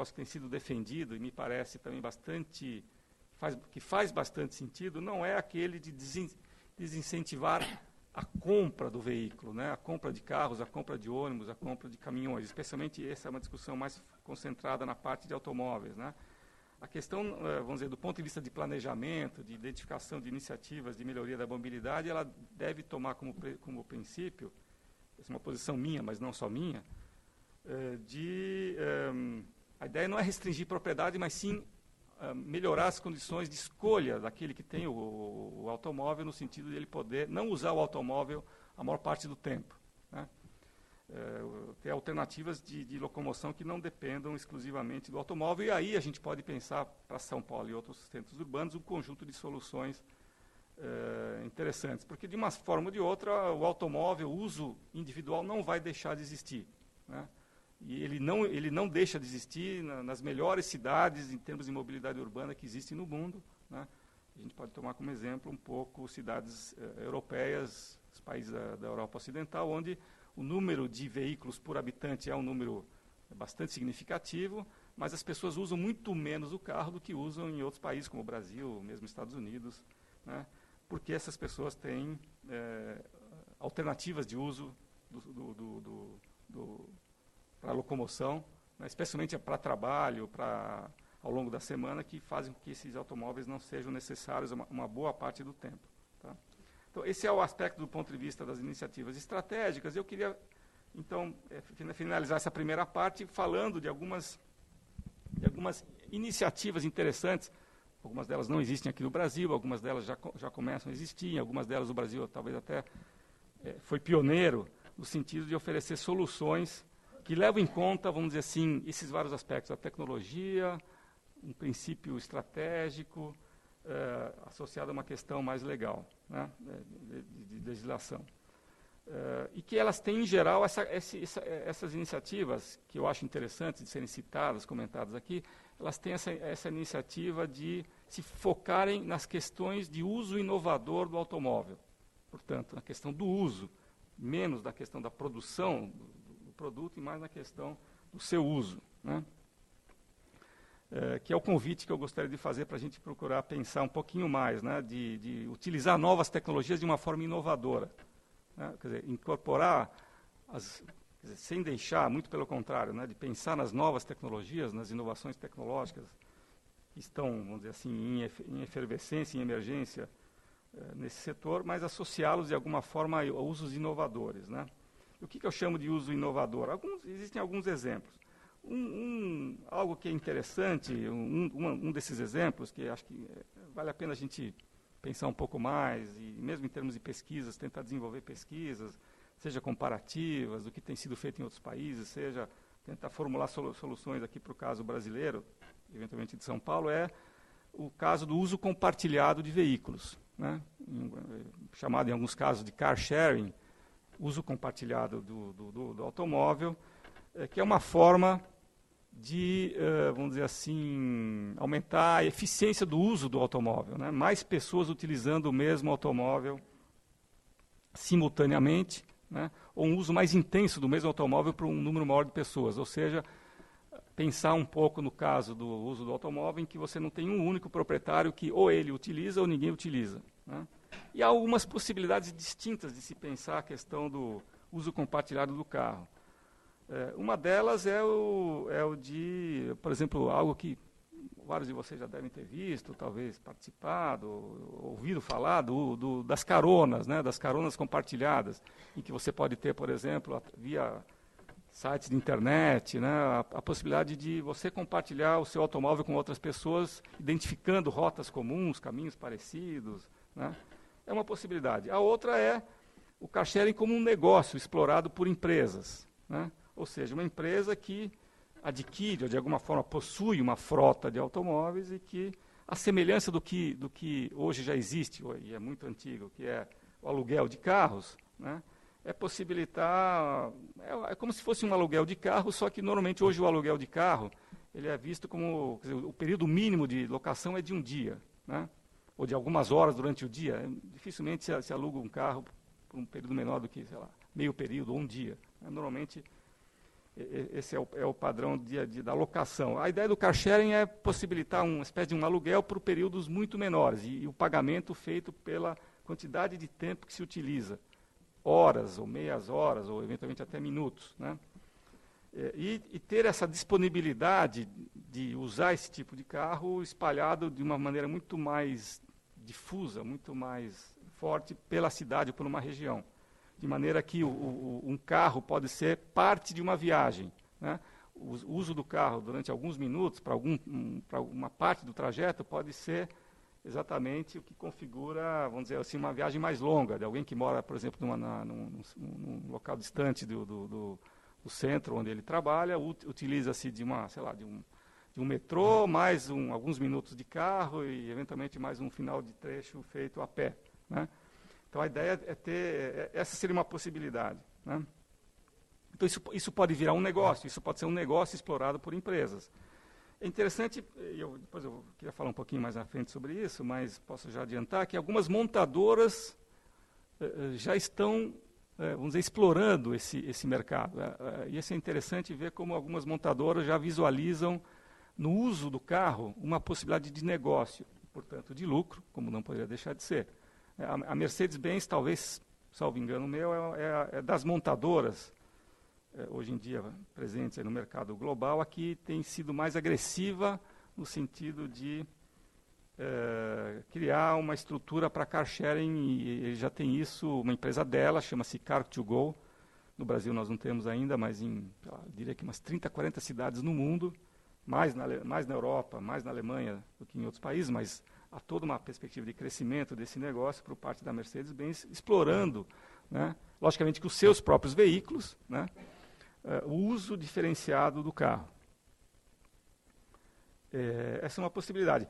que tem sido defendido e me parece também que faz bastante sentido, não é aquele de desincentivar a compra do veículo, né, a compra de carros, a compra de ônibus, a compra de caminhões. Especialmente essa é uma discussão mais concentrada na parte de automóveis, né? A questão, vamos dizer, do ponto de vista de planejamento, de identificação de iniciativas de melhoria da mobilidade, ela deve tomar como princípio, essa é uma posição minha, mas não só minha, a ideia não é restringir propriedade, mas sim melhorar as condições de escolha daquele que tem o automóvel, no sentido de ele poder não usar o automóvel a maior parte do tempo, né? Ter alternativas de locomoção que não dependam exclusivamente do automóvel, e aí a gente pode pensar para São Paulo e outros centros urbanos um conjunto de soluções interessantes, porque de uma forma ou de outra o automóvel, o uso individual não vai deixar de existir, né? E ele não deixa de existir nas melhores cidades em termos de mobilidade urbana que existem no mundo, né? A gente pode tomar como exemplo um pouco cidades europeias, os países da Europa Ocidental, onde o número de veículos por habitante é um número bastante significativo, mas as pessoas usam muito menos o carro do que usam em outros países, como o Brasil, mesmo Estados Unidos, né? Porque essas pessoas têm alternativas de uso para a locomoção, né? Especialmente para trabalho, ao longo da semana, que fazem com que esses automóveis não sejam necessários uma boa parte do tempo. Tá? Então, esse é o aspecto do ponto de vista das iniciativas estratégicas. Eu queria, então, finalizar essa primeira parte falando de algumas iniciativas interessantes. Algumas delas não existem aqui no Brasil, algumas delas já começam a existir, algumas delas o Brasil talvez até foi pioneiro no sentido de oferecer soluções que levam em conta, vamos dizer assim, esses vários aspectos, a tecnologia, um princípio estratégico, associado a uma questão mais legal, né, de legislação. E que elas têm, em geral, essas iniciativas, que eu acho interessantes de serem citadas, comentadas aqui, elas têm essa iniciativa de se focarem nas questões de uso inovador do automóvel. Portanto, na questão do uso, menos da questão da produção do produto e mais na questão do seu uso, né? Que é o convite que eu gostaria de fazer para a gente procurar pensar um pouquinho mais, né, de utilizar novas tecnologias de uma forma inovadora. Né, quer dizer, incorporar, sem deixar, muito pelo contrário, né, de pensar nas novas tecnologias, nas inovações tecnológicas que estão, vamos dizer assim, em efervescência, em emergência nesse setor, mas associá-los de alguma forma a usos inovadores. Né. E o que eu chamo de uso inovador? Existem alguns exemplos. Algo que é interessante, um desses exemplos, que acho que vale a pena a gente pensar um pouco mais, e mesmo em termos de pesquisas, tentar desenvolver pesquisas, seja comparativas, do que tem sido feito em outros países, seja tentar formular soluções aqui para o caso brasileiro, eventualmente de São Paulo, é o caso do uso compartilhado de veículos, né? Chamado em alguns casos de car sharing, uso compartilhado do automóvel, que é uma forma de, vamos dizer assim, aumentar a eficiência do uso do automóvel, né? Mais pessoas utilizando o mesmo automóvel simultaneamente, né? Ou um uso mais intenso do mesmo automóvel para um número maior de pessoas, ou seja, pensar um pouco no caso do uso do automóvel em que você não tem um único proprietário que ou ele utiliza ou ninguém utiliza, né? E há algumas possibilidades distintas de se pensar a questão do uso compartilhado do carro. Uma delas é o de, por exemplo, algo que vários de vocês já devem ter visto, talvez participado, ouvido falar, das caronas, né, das caronas compartilhadas, em que você pode ter, por exemplo, via sites de internet, né, a possibilidade de você compartilhar o seu automóvel com outras pessoas, identificando rotas comuns, caminhos parecidos, né. É uma possibilidade. A outra é o car sharing como um negócio explorado por empresas, né? Ou seja, uma empresa que adquire, ou de alguma forma possui uma frota de automóveis e que, a semelhança do que hoje já existe, e é muito antigo, que é o aluguel de carros, né, é possibilitar, é como se fosse um aluguel de carro, só que normalmente hoje o aluguel de carro ele é visto como, quer dizer, o período mínimo de locação é de um dia, né, ou de algumas horas durante o dia. Dificilmente se aluga um carro por um período menor do que, sei lá, meio período ou um dia. Normalmente esse é o padrão da locação. A ideia do car sharing é possibilitar uma espécie de um aluguel por períodos muito menores e o pagamento feito pela quantidade de tempo que se utiliza, horas ou meias horas ou eventualmente até minutos, né? E ter essa disponibilidade de usar esse tipo de carro espalhado de uma maneira muito mais difusa, muito mais forte pela cidade ou por uma região. De maneira que um carro pode ser parte de uma viagem, né? O uso do carro durante alguns minutos, para uma parte do trajeto, pode ser exatamente o que configura, vamos dizer assim, uma viagem mais longa, de alguém que mora, por exemplo, num local distante do centro onde ele trabalha, utiliza-se de um metrô, mais alguns minutos de carro e, eventualmente, mais um final de trecho feito a pé, né? Então, a ideia é essa seria uma possibilidade, né? Então, isso pode virar um negócio, isso pode ser um negócio explorado por empresas. É interessante, depois eu queria falar um pouquinho mais à frente sobre isso, mas posso já adiantar que algumas montadoras já estão, vamos dizer, explorando esse mercado. E isso é interessante ver como algumas montadoras já visualizam no uso do carro uma possibilidade de negócio, portanto, de lucro, como não poderia deixar de ser. A Mercedes-Benz, talvez, salvo engano meu, é das montadoras, hoje em dia presentes aí no mercado global, aqui tem sido mais agressiva no sentido de criar uma estrutura para car sharing, e ele já tem isso, uma empresa dela, chama-se Car2Go. No Brasil nós não temos ainda, mas eu diria que umas 30, 40 cidades no mundo, mais na Europa, mais na Alemanha do que em outros países, mas há toda uma perspectiva de crescimento desse negócio por parte da Mercedes-Benz, explorando, né, logicamente, com os seus próprios veículos, né, o uso diferenciado do carro. Essa é uma possibilidade.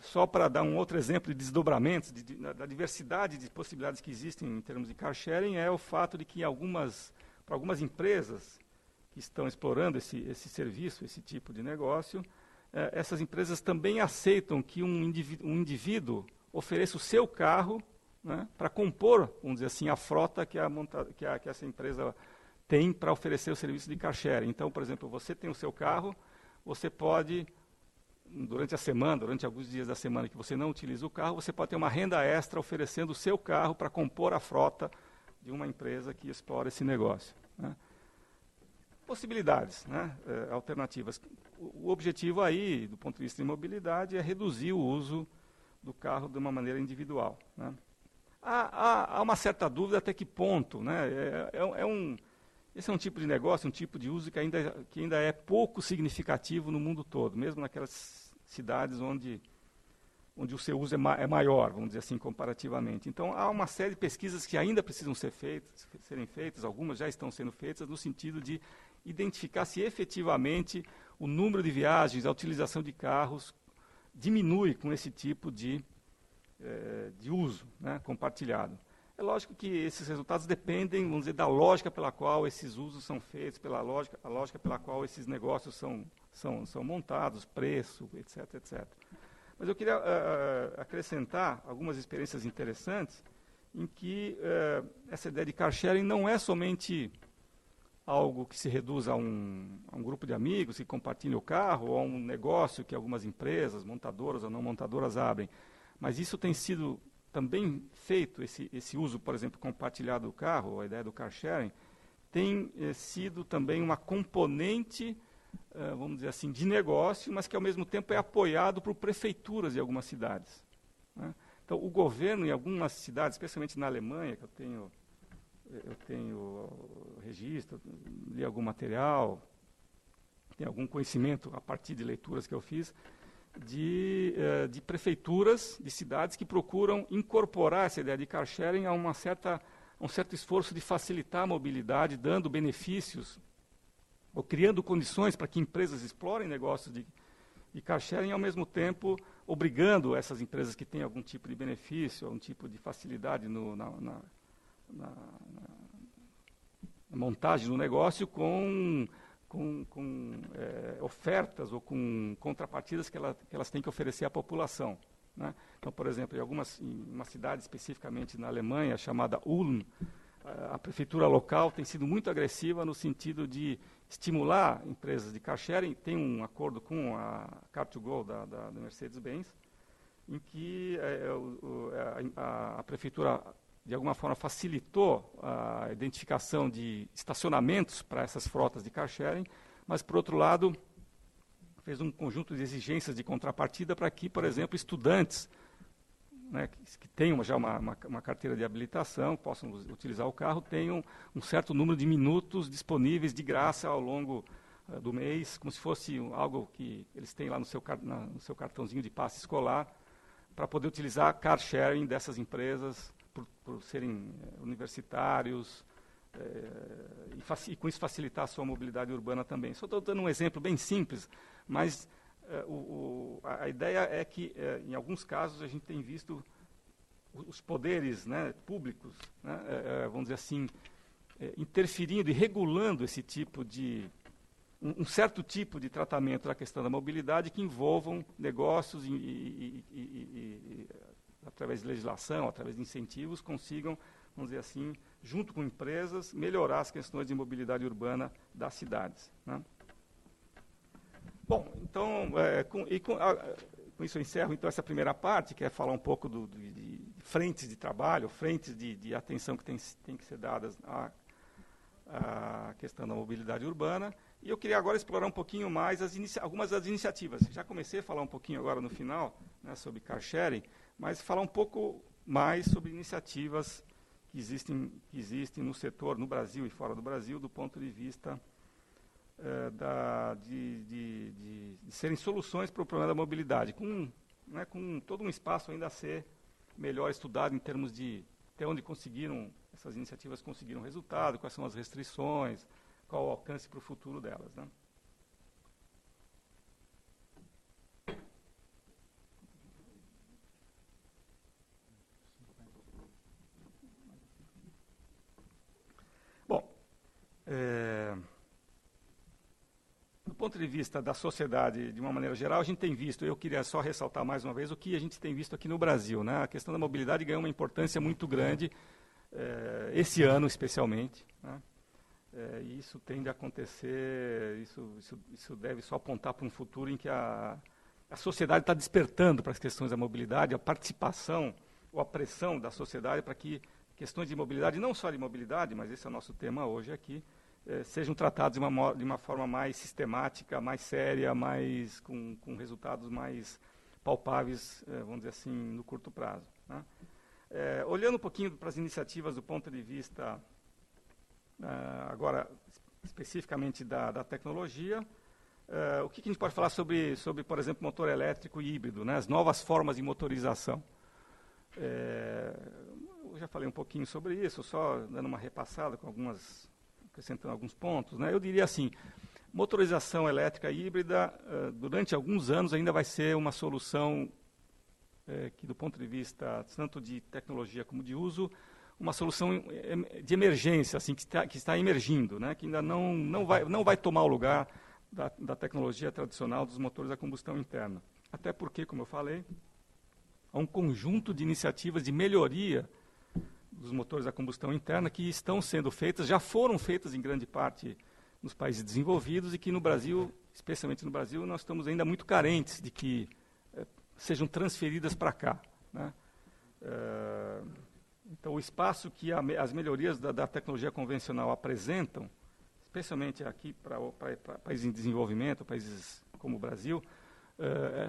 Só para dar um outro exemplo de desdobramentos, da diversidade de possibilidades que existem em termos de car sharing, é o fato de que para algumas empresas que estão explorando esse serviço, esse tipo de negócio, essas empresas também aceitam que um indivíduo ofereça o seu carro, né, para compor, vamos dizer assim, a frota que essa empresa tem para oferecer o serviço de car sharing. Então, por exemplo, você tem o seu carro, você pode, durante a semana, durante alguns dias da semana que você não utiliza o carro, você pode ter uma renda extra oferecendo o seu carro para compor a frota de uma empresa que explora esse negócio, né. Possibilidades, né, alternativas. O objetivo aí, do ponto de vista de mobilidade, é reduzir o uso do carro de uma maneira individual, né. Há uma certa dúvida até que ponto, né, esse é um tipo de negócio, um tipo de uso que ainda é pouco significativo no mundo todo, mesmo naquelas cidades onde o seu uso é maior, vamos dizer assim, comparativamente. Então, há uma série de pesquisas que ainda precisam serem feitas, algumas já estão sendo feitas, no sentido de identificar se efetivamente o número de viagens, a utilização de carros diminui com esse tipo de uso, né, compartilhado. É lógico que esses resultados dependem, vamos dizer, da lógica pela qual esses usos são feitos, a lógica pela qual esses negócios são montados, preço, etc, etc. Mas eu queria acrescentar algumas experiências interessantes em que essa ideia de car sharing não é somente algo que se reduz a um grupo de amigos que compartilham o carro, ou a um negócio que algumas empresas, montadoras ou não montadoras, abrem. Mas isso tem sido também feito, esse uso, por exemplo, compartilhado do carro, a ideia do car sharing, tem sido também uma componente, vamos dizer assim, de negócio, mas que ao mesmo tempo é apoiado por prefeituras de algumas cidades, né? Então, o governo em algumas cidades, especialmente na Alemanha, que eu tenho registro, li algum material, tenho algum conhecimento a partir de leituras que eu fiz, de prefeituras, de cidades que procuram incorporar essa ideia de car sharing a um certo esforço de facilitar a mobilidade, dando benefícios, ou criando condições para que empresas explorem negócios de car sharing, e ao mesmo tempo obrigando essas empresas que têm algum tipo de benefício, algum tipo de facilidade na montagem do negócio com ofertas ou com contrapartidas que elas têm que oferecer à população, né? Então, por exemplo, em uma cidade especificamente na Alemanha, chamada Ulm, a prefeitura local tem sido muito agressiva no sentido de estimular empresas de car sharing. Tem um acordo com a Car2Go da Mercedes-Benz, em que a prefeitura, de alguma forma, facilitou a identificação de estacionamentos para essas frotas de car sharing, mas, por outro lado, fez um conjunto de exigências de contrapartida para que, por exemplo, estudantes, né, que tenham já uma carteira de habilitação, possam utilizar o carro, tenham um certo número de minutos disponíveis de graça ao longo do mês, como se fosse algo que eles têm lá no seu cartãozinho de passe escolar, para poder utilizar car sharing dessas empresas, por serem universitários, e com isso facilitar a sua mobilidade urbana também. Só estou dando um exemplo bem simples, mas a ideia é que, em alguns casos, a gente tem visto os poderes, né, públicos, né, vamos dizer assim, interferindo e regulando esse tipo de um certo tipo de tratamento da questão da mobilidade que envolvam negócios e através de legislação, através de incentivos, consigam, vamos dizer assim, junto com empresas, melhorar as questões de mobilidade urbana das cidades, né? Bom, então, com isso eu encerro então essa primeira parte, que é falar um pouco de frentes de trabalho, frentes de atenção que tem que ser dadas à questão da mobilidade urbana. E eu queria agora explorar um pouquinho mais algumas das iniciativas. Já comecei a falar um pouquinho agora no final, né, sobre car sharing, mas falar um pouco mais sobre iniciativas que existem no setor, no Brasil e fora do Brasil, do ponto de vista de serem soluções para o problema da mobilidade, com todo um espaço ainda a ser melhor estudado em termos de até onde essas iniciativas conseguiram resultado, quais são as restrições, qual o alcance para o futuro delas, né? Bom, do ponto de vista da sociedade, de uma maneira geral, a gente tem visto, eu queria só ressaltar mais uma vez o que a gente tem visto aqui no Brasil, né? A questão da mobilidade ganhou uma importância muito grande, esse ano especialmente, né? E isso tende a acontecer, isso deve só apontar para um futuro em que a sociedade está despertando para as questões da mobilidade, a participação ou a pressão da sociedade para que questões de mobilidade, não só de mobilidade, mas esse é o nosso tema hoje aqui, sejam tratados de uma forma mais sistemática, mais séria, com resultados mais palpáveis, vamos dizer assim, no curto prazo, né? Olhando um pouquinho para as iniciativas do ponto de vista, agora, especificamente da tecnologia, o que a gente pode falar sobre, por exemplo, motor elétrico e híbrido, né, as novas formas de motorização? Eu já falei um pouquinho sobre isso, só dando uma repassada, acrescentando alguns pontos, né? Eu diria assim, motorização elétrica e híbrida, durante alguns anos, ainda vai ser uma solução que, do ponto de vista tanto de tecnologia como de uso, uma solução de emergência, assim, que está emergindo, né, que ainda não vai tomar o lugar da tecnologia tradicional dos motores a combustão interna. Até porque, como eu falei, há um conjunto de iniciativas de melhoria dos motores a combustão interna que estão sendo feitas, já foram feitas em grande parte nos países desenvolvidos e que no Brasil, especialmente no Brasil, nós estamos ainda muito carentes de que sejam transferidas para cá, né? Então, o espaço que as melhorias da tecnologia convencional apresentam, especialmente aqui para países em desenvolvimento, países como o Brasil,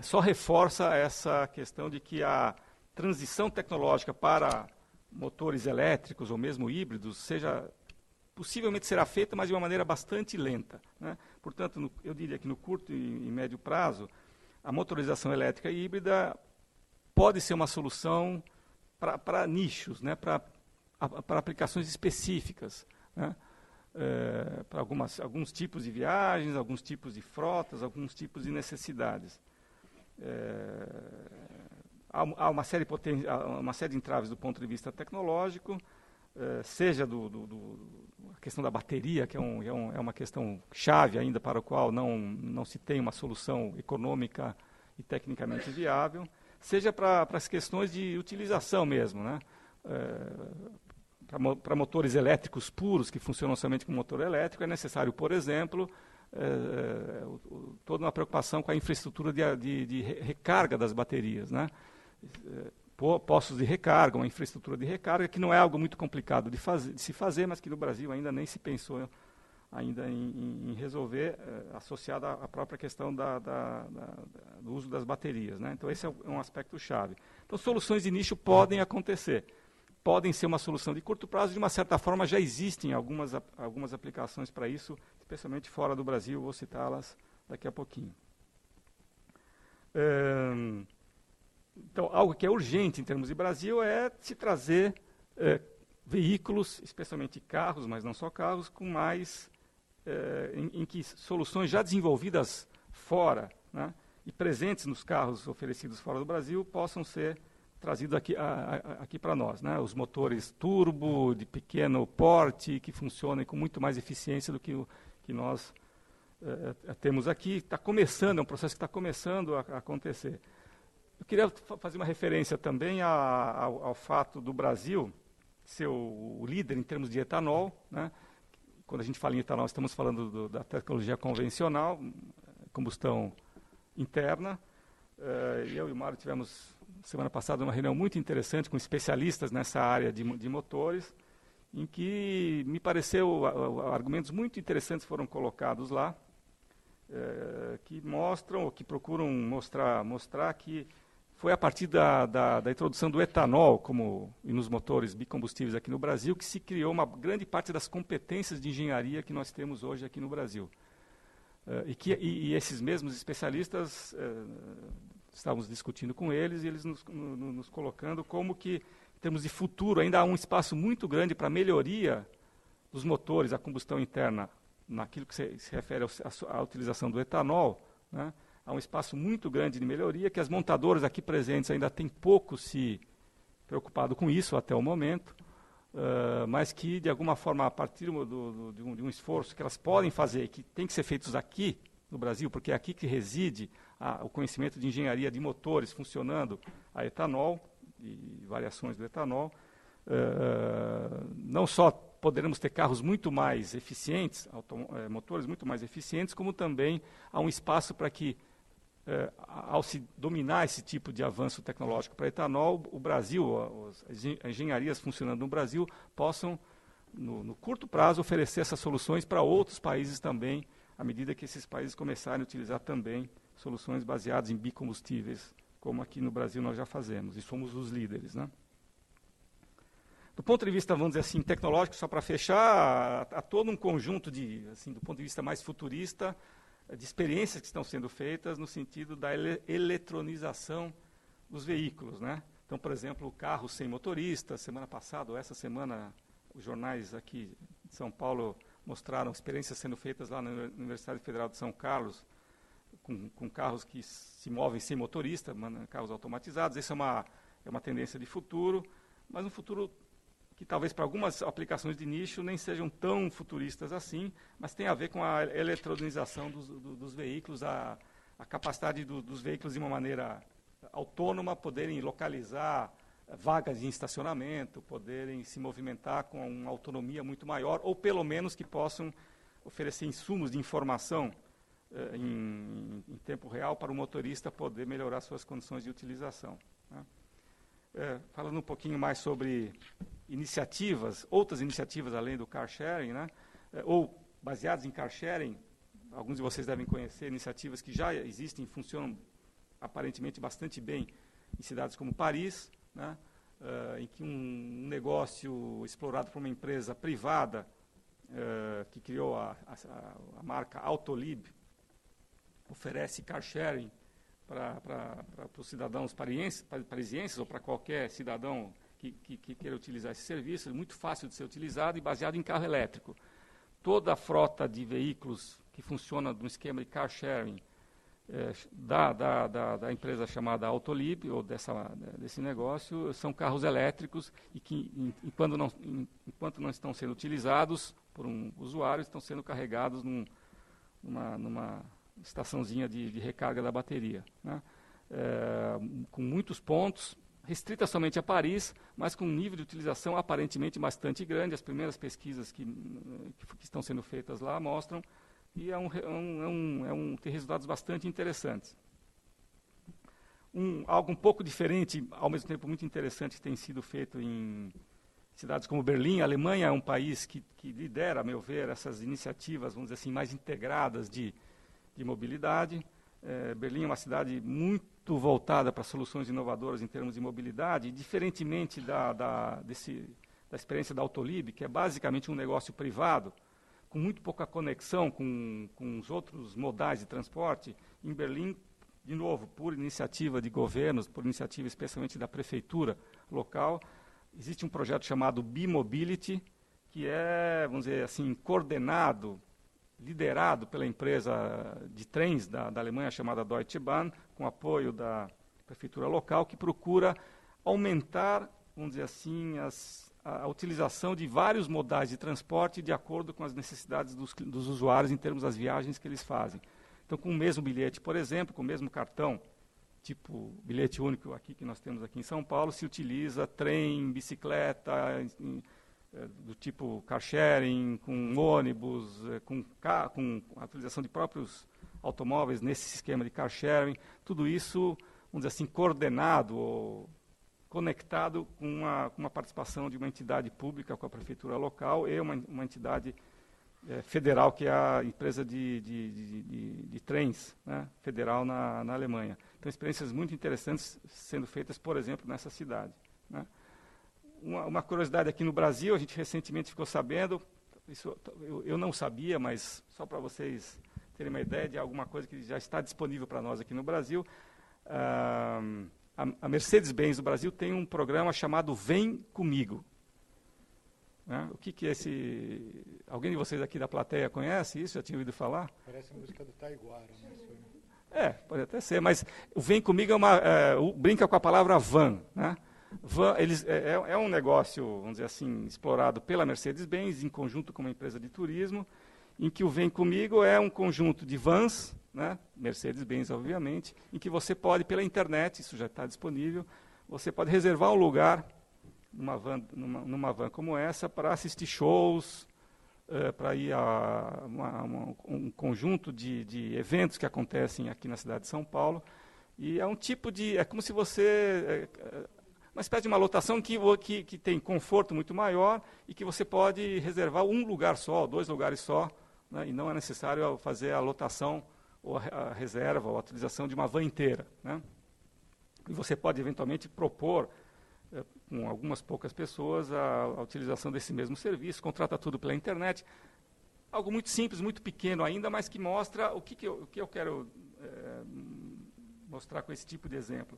só reforça essa questão de que a transição tecnológica para motores elétricos ou mesmo híbridos possivelmente será feita, mas de uma maneira bastante lenta, né? Portanto, eu diria que no curto e médio prazo, a motorização elétrica e híbrida pode ser uma solução para nichos, né, para aplicações específicas, né, para alguns tipos de viagens, alguns tipos de frotas, alguns tipos de necessidades. Há uma série de entraves do ponto de vista tecnológico, seja a questão da bateria, que é uma questão chave ainda para a qual não se tem uma solução econômica e tecnicamente viável, seja para as questões de utilização mesmo, né? Para motores elétricos puros, que funcionam somente com motor elétrico, é necessário, por exemplo, toda uma preocupação com a infraestrutura de recarga das baterias, né? Postos de recarga, uma infraestrutura de recarga, que não é algo muito complicado de se fazer, mas que no Brasil ainda nem se pensou ainda em resolver, associada à própria questão do uso das baterias, né? Então, esse é um aspecto chave. Então, soluções de nicho podem acontecer. Podem ser uma solução de curto prazo, de uma certa forma já existem algumas aplicações para isso, especialmente fora do Brasil, vou citá-las daqui a pouquinho. Então, algo que é urgente em termos de Brasil é se trazer veículos, especialmente carros, mas não só carros, com mais em que soluções já desenvolvidas fora, né, e presentes nos carros oferecidos fora do Brasil possam ser trazidos aqui para nós, né? Os motores turbo, de pequeno porte, que funcionem com muito mais eficiência do que nós temos aqui. Está começando, é um processo que está começando a acontecer. Eu queria fazer uma referência também ao fato do Brasil ser o líder em termos de etanol, né? Quando a gente fala em etanol, estamos falando da tecnologia convencional, combustão interna. Eu e o Mário tivemos, semana passada, uma reunião muito interessante com especialistas nessa área de motores, em que me pareceu argumentos muito interessantes foram colocados lá, que mostram, ou que procuram mostrar que foi a partir da introdução do etanol e nos motores bicombustíveis aqui no Brasil que se criou uma grande parte das competências de engenharia que nós temos hoje aqui no Brasil. E esses mesmos especialistas, estávamos discutindo com eles, e eles nos colocando como que, em termos de futuro, ainda há um espaço muito grande para melhoria dos motores a combustão interna, naquilo que se refere à utilização do etanol, né? Há um espaço muito grande de melhoria, que as montadoras aqui presentes ainda têm pouco se preocupado com isso até o momento, mas que, de alguma forma, a partir de um esforço que elas podem fazer, que tem que ser feitos aqui no Brasil, porque é aqui que reside o conhecimento de engenharia de motores funcionando a etanol e variações do etanol, não só poderemos ter carros muito mais eficientes, motores muito mais eficientes, como também há um espaço para que, ao se dominar esse tipo de avanço tecnológico para etanol, o Brasil, as engenharias funcionando no Brasil, possam, no curto prazo, oferecer essas soluções para outros países também, à medida que esses países começarem a utilizar também soluções baseadas em bicombustíveis, como aqui no Brasil nós já fazemos, e somos os líderes, né? Do ponto de vista, vamos dizer assim, tecnológico, só para fechar, há todo um conjunto do ponto de vista mais futurista, de experiências que estão sendo feitas no sentido da eletronização dos veículos, né? Então, por exemplo, o carro sem motorista. Semana passada, ou essa semana, os jornais aqui de São Paulo mostraram experiências sendo feitas lá na Universidade Federal de São Carlos, com carros que se movem sem motorista, carros automatizados. Essa é uma tendência de futuro, mas um futuro que talvez para algumas aplicações de nicho nem sejam tão futuristas assim, mas tem a ver com a eletronização dos veículos, a capacidade dos veículos, de uma maneira autônoma, poderem localizar vagas em estacionamento, poderem se movimentar com uma autonomia muito maior, ou pelo menos que possam oferecer insumos de informação em tempo real para o motorista poder melhorar suas condições de utilização, né? Falando um pouquinho mais sobre outras iniciativas além do car sharing, né? Ou baseadas em car sharing, alguns de vocês devem conhecer iniciativas que já existem e funcionam aparentemente bastante bem em cidades como Paris, né? Em que um negócio explorado por uma empresa privada que criou a marca Autolib oferece car sharing para os cidadãos parisienses ou para qualquer cidadão que queira utilizar esse serviço. É muito fácil de ser utilizado e baseado em carro elétrico. Toda a frota de veículos que funciona no esquema de car sharing da empresa chamada Autolib, ou desse negócio, são carros elétricos e que, enquanto não estão sendo utilizados por um usuário, estão sendo carregados numa estaçãozinha de recarga da bateria, né? Com muitos pontos, restrita somente a Paris, mas com um nível de utilização aparentemente bastante grande. As primeiras pesquisas que estão sendo feitas lá mostram, e tem resultados bastante interessantes. Algo um pouco diferente, ao mesmo tempo muito interessante, que tem sido feito em cidades como Berlim. A Alemanha é um país que lidera, a meu ver, essas iniciativas, vamos dizer assim, mais integradas de mobilidade. Berlim é uma cidade muito voltada para soluções inovadoras em termos de mobilidade, diferentemente da experiência da Autolib, que é basicamente um negócio privado, com muito pouca conexão com os outros modais de transporte. Em Berlim, de novo, por iniciativa de governos, por iniciativa especialmente da prefeitura local, existe um projeto chamado B-Mobility, que é, vamos dizer assim, liderado pela empresa de trens da Alemanha chamada Deutsche Bahn, com apoio da prefeitura local, que procura aumentar, vamos dizer assim, a utilização de vários modais de transporte de acordo com as necessidades dos usuários em termos das viagens que eles fazem. Então, com o mesmo bilhete, por exemplo, com o mesmo cartão, tipo bilhete único aqui que nós temos aqui em São Paulo, se utiliza trem, bicicleta, do tipo car sharing, com ônibus, com a utilização de próprios automóveis nesse esquema de car sharing, tudo isso, vamos dizer assim, coordenado ou conectado com uma participação de uma entidade pública, com a prefeitura local e uma entidade federal, que é a empresa de trens, né, federal na Alemanha. Então, experiências muito interessantes sendo feitas, por exemplo, nessa cidade, né. Uma curiosidade aqui no Brasil, a gente recentemente ficou sabendo, isso eu não sabia, mas só para vocês terem uma ideia de alguma coisa que já está disponível para nós aqui no Brasil, a Mercedes-Benz do Brasil tem um programa chamado Vem Comigo. Né? O que é esse... Alguém de vocês aqui da plateia conhece isso? Já tinha ouvido falar? Parece a música do Taiguara. Pode até ser, mas o Vem Comigo brinca com a palavra van, né? Van, é um negócio, vamos dizer assim, explorado pela Mercedes-Benz em conjunto com uma empresa de turismo, em que o Vem Comigo é um conjunto de vans, né, Mercedes-Benz, obviamente, em que você pode, pela internet, isso já está disponível, você pode reservar um lugar numa van como essa para assistir shows, para ir a um conjunto de eventos que acontecem aqui na cidade de São Paulo. E é um tipo de... É como se você... uma espécie de uma lotação que tem conforto muito maior e que você pode reservar um lugar só, 2 lugares só, né, e não é necessário fazer a lotação ou a reserva ou a utilização de uma van inteira, né. E você pode eventualmente propor, com algumas poucas pessoas, a utilização desse mesmo serviço, contrata tudo pela internet. Algo muito simples, muito pequeno ainda, mas que mostra o que eu quero mostrar com esse tipo de exemplo.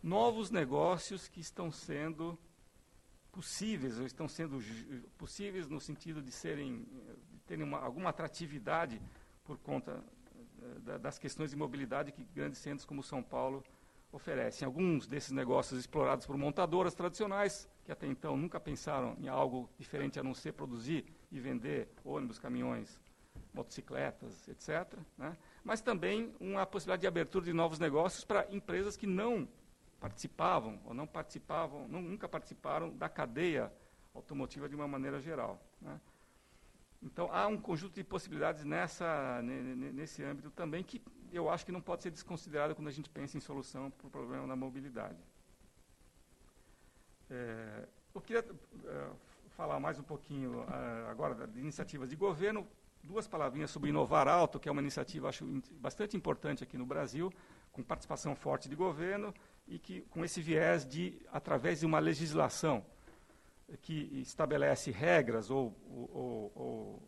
Novos negócios que estão sendo possíveis, ou estão sendo possíveis no sentido de terem alguma atratividade por conta das questões de mobilidade que grandes centros como São Paulo oferecem. Alguns desses negócios explorados por montadoras tradicionais, que até então nunca pensaram em algo diferente a não ser produzir e vender ônibus, caminhões, motocicletas, etc., né? Mas também uma possibilidade de abertura de novos negócios para empresas que não participavam ou nunca participaram da cadeia automotiva de uma maneira geral, né? Então, há um conjunto de possibilidades nesse âmbito também que eu acho que não pode ser desconsiderado quando a gente pensa em solução para o problema da mobilidade. Eu queria falar mais um pouquinho agora de iniciativas de governo, 2 palavrinhas sobre Inovar Alto, que é uma iniciativa, acho, bastante importante aqui no Brasil, com participação forte de governo e que, com esse viés de, através de uma legislação que estabelece regras ou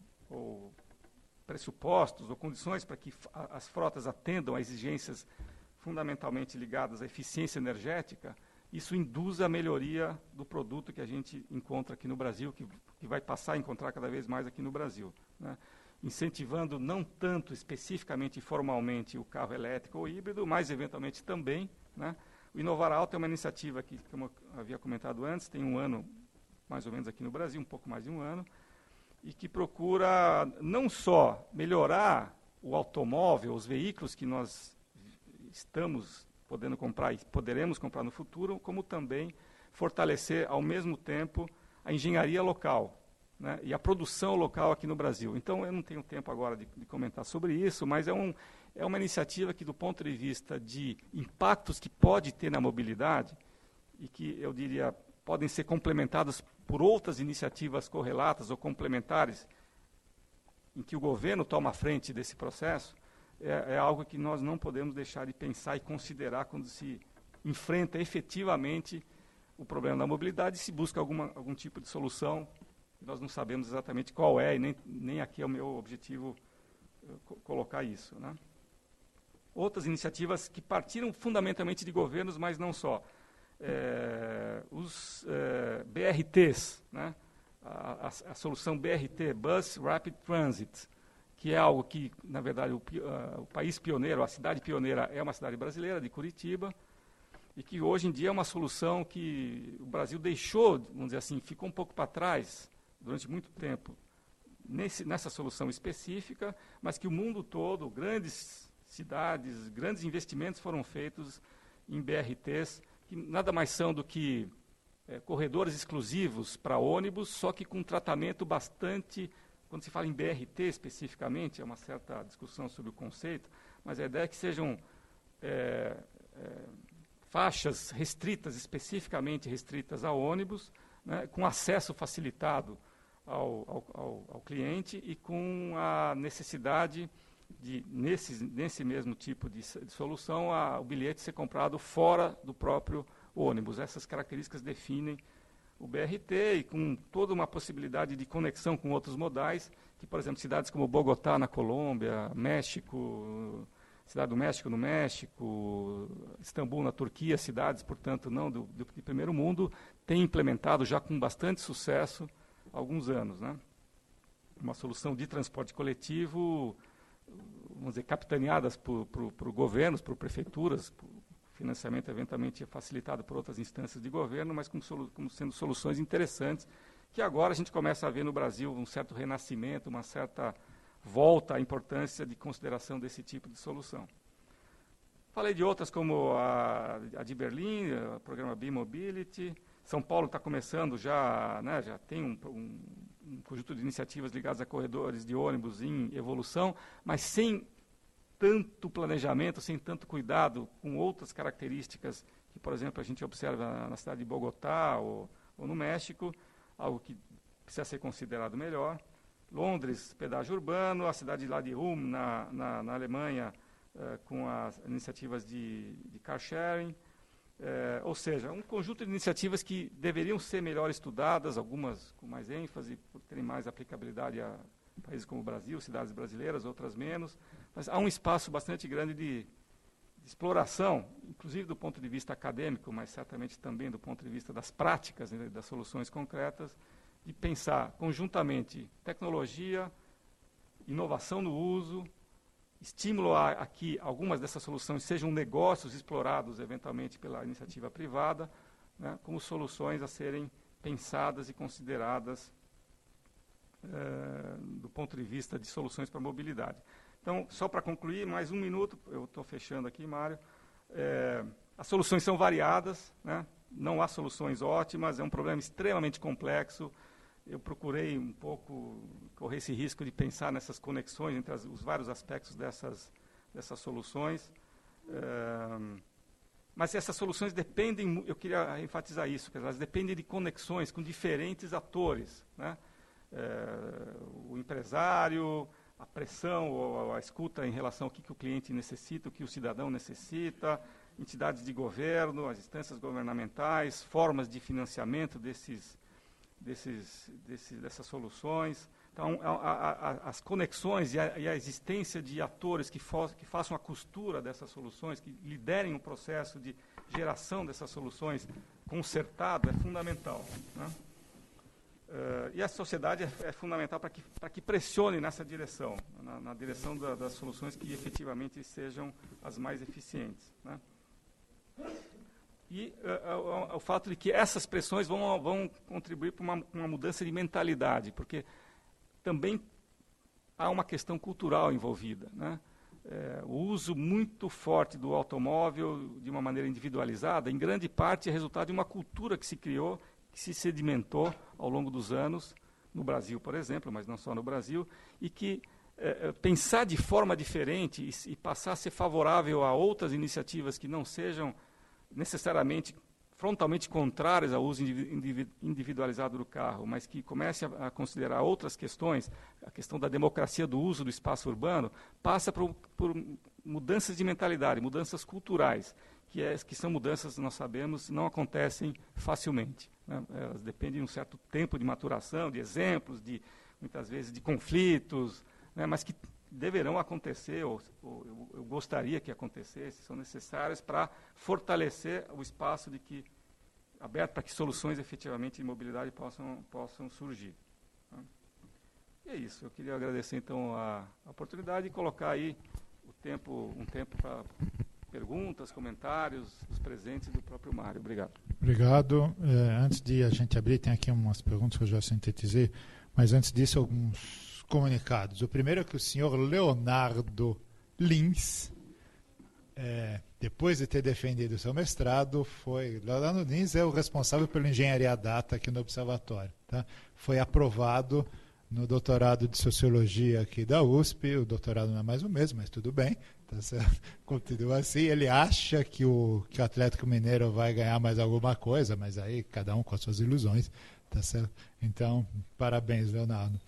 pressupostos ou condições para que as frotas atendam a exigências fundamentalmente ligadas à eficiência energética, isso induz a melhoria do produto que a gente encontra aqui no Brasil, que vai passar a encontrar cada vez mais aqui no Brasil, né? Incentivando não tanto especificamente e formalmente o carro elétrico ou híbrido, mas eventualmente também, né? O Inovar Alto é uma iniciativa que, como eu havia comentado antes, tem 1 ano mais ou menos aqui no Brasil, um pouco mais de 1 ano, e que procura não só melhorar o automóvel, os veículos que nós estamos podendo comprar e poderemos comprar no futuro, como também fortalecer, ao mesmo tempo, a engenharia local, né, e a produção local aqui no Brasil. Então, eu não tenho tempo agora de comentar sobre isso, mas é uma iniciativa que, do ponto de vista de impactos que pode ter na mobilidade, e que, eu diria, podem ser complementadas por outras iniciativas correlatas ou complementares, em que o governo toma a frente desse processo, é algo que nós não podemos deixar de pensar e considerar quando se enfrenta efetivamente o problema da mobilidade e se busca algum tipo de solução. Nós não sabemos exatamente qual é, e nem aqui é o meu objetivo colocar isso, né? Outras iniciativas que partiram fundamentalmente de governos, mas não só. Os BRTs, né? A solução BRT, Bus Rapid Transit, que é algo que, na verdade, o país pioneiro, a cidade pioneira é uma cidade brasileira, de Curitiba, e que hoje em dia é uma solução que o Brasil deixou, vamos dizer assim, ficou um pouco para trás durante muito tempo nessa solução específica, mas que o mundo todo, grandes cidades, grandes investimentos foram feitos em BRTs, que nada mais são do que corredores exclusivos para ônibus, só que com um tratamento bastante, quando se fala em BRT especificamente, é uma certa discussão sobre o conceito, mas a ideia é que sejam faixas restritas, especificamente restritas a ônibus, né, com acesso facilitado ao cliente e com a necessidade de, nesse mesmo tipo de solução, o bilhete ser comprado fora do próprio ônibus. Essas características definem o BRT e com toda uma possibilidade de conexão com outros modais, que, por exemplo, cidades como Bogotá, na Colômbia, México, Cidade do México, no México, Istambul, na Turquia, cidades, portanto, não do primeiro mundo, têm implementado já com bastante sucesso há alguns anos, né? Uma solução de transporte coletivo, vamos dizer, capitaneadas por governos, por prefeituras, por financiamento eventualmente facilitado por outras instâncias de governo, mas como sendo soluções interessantes, que agora a gente começa a ver no Brasil um certo renascimento, uma certa volta à importância de consideração desse tipo de solução. Falei de outras como a de Berlim, o programa B-Mobility. São Paulo está começando já, né, já tem um conjunto de iniciativas ligadas a corredores de ônibus em evolução, mas sem tanto planejamento, sem tanto cuidado com outras características que, por exemplo, a gente observa na cidade de Bogotá ou no México, algo que precisa ser considerado melhor. Londres, pedágio urbano, a cidade lá de Ulm, na Alemanha, com as iniciativas de car sharing, ou seja, um conjunto de iniciativas que deveriam ser melhor estudadas, algumas com mais ênfase, por terem mais aplicabilidade a países como o Brasil, cidades brasileiras, outras menos, mas há um espaço bastante grande de exploração, inclusive do ponto de vista acadêmico, mas certamente também do ponto de vista das práticas, né, das soluções concretas, de pensar conjuntamente tecnologia, inovação no uso, estímulo a que algumas dessas soluções sejam negócios explorados eventualmente pela iniciativa privada, né, como soluções a serem pensadas e consideradas do ponto de vista de soluções para a mobilidade. Então, só para concluir, mais um minuto, eu estou fechando aqui, Mário. As soluções são variadas, né, não há soluções ótimas, é um problema extremamente complexo. Eu procurei um pouco correr esse risco de pensar nessas conexões entre os vários aspectos dessas soluções. Mas essas soluções dependem, eu queria enfatizar isso, que elas dependem de conexões com diferentes atores, né? O empresário, a pressão ou a escuta em relação ao que o cliente necessita, o que o cidadão necessita, entidades de governo, as instâncias governamentais, formas de financiamento dessas soluções. Então, as conexões e a existência de atores que façam a costura dessas soluções, que liderem o processo de geração dessas soluções concertado, é fundamental, né? E a sociedade é fundamental para que pressione nessa direção, na direção das soluções que efetivamente sejam as mais eficientes, né? E o fato de que essas pressões vão contribuir para uma mudança de mentalidade, porque também há uma questão cultural envolvida, né? O uso muito forte do automóvel de uma maneira individualizada, em grande parte, é resultado de uma cultura que se criou, que se sedimentou ao longo dos anos, no Brasil, por exemplo, mas não só no Brasil, e que pensar de forma diferente e passar a ser favorável a outras iniciativas que não sejam necessariamente frontalmente contrárias ao uso individualizado do carro, mas que comece a considerar outras questões, a questão da democracia do uso do espaço urbano, passa por mudanças de mentalidade, mudanças culturais, que são mudanças, nós sabemos, não acontecem facilmente, né? Elas dependem de um certo tempo de maturação, de exemplos, muitas vezes de conflitos, né? Mas que deverão acontecer, ou eu gostaria que acontecesse, são necessárias para fortalecer o espaço aberto para que soluções efetivamente de mobilidade possam surgir, né? E é isso, eu queria agradecer então a oportunidade e colocar aí um tempo para perguntas, comentários dos presentes e do próprio Mário. Obrigado. Obrigado. Antes de a gente abrir, tem aqui umas perguntas que eu já sintetizei, mas antes disso, alguns comunicados. O primeiro é que o senhor Leonardo Lins, depois de ter defendido o seu mestrado, Leonardo Lins é o responsável pela engenharia data aqui no Observatório. Tá? Foi aprovado no doutorado de Sociologia aqui da USP, o doutorado não é mais o mesmo, mas tudo bem, tá certo? Continua assim. Ele acha que o Atlético Mineiro vai ganhar mais alguma coisa, mas aí cada um com as suas ilusões, tá certo? Então, parabéns, Leonardo.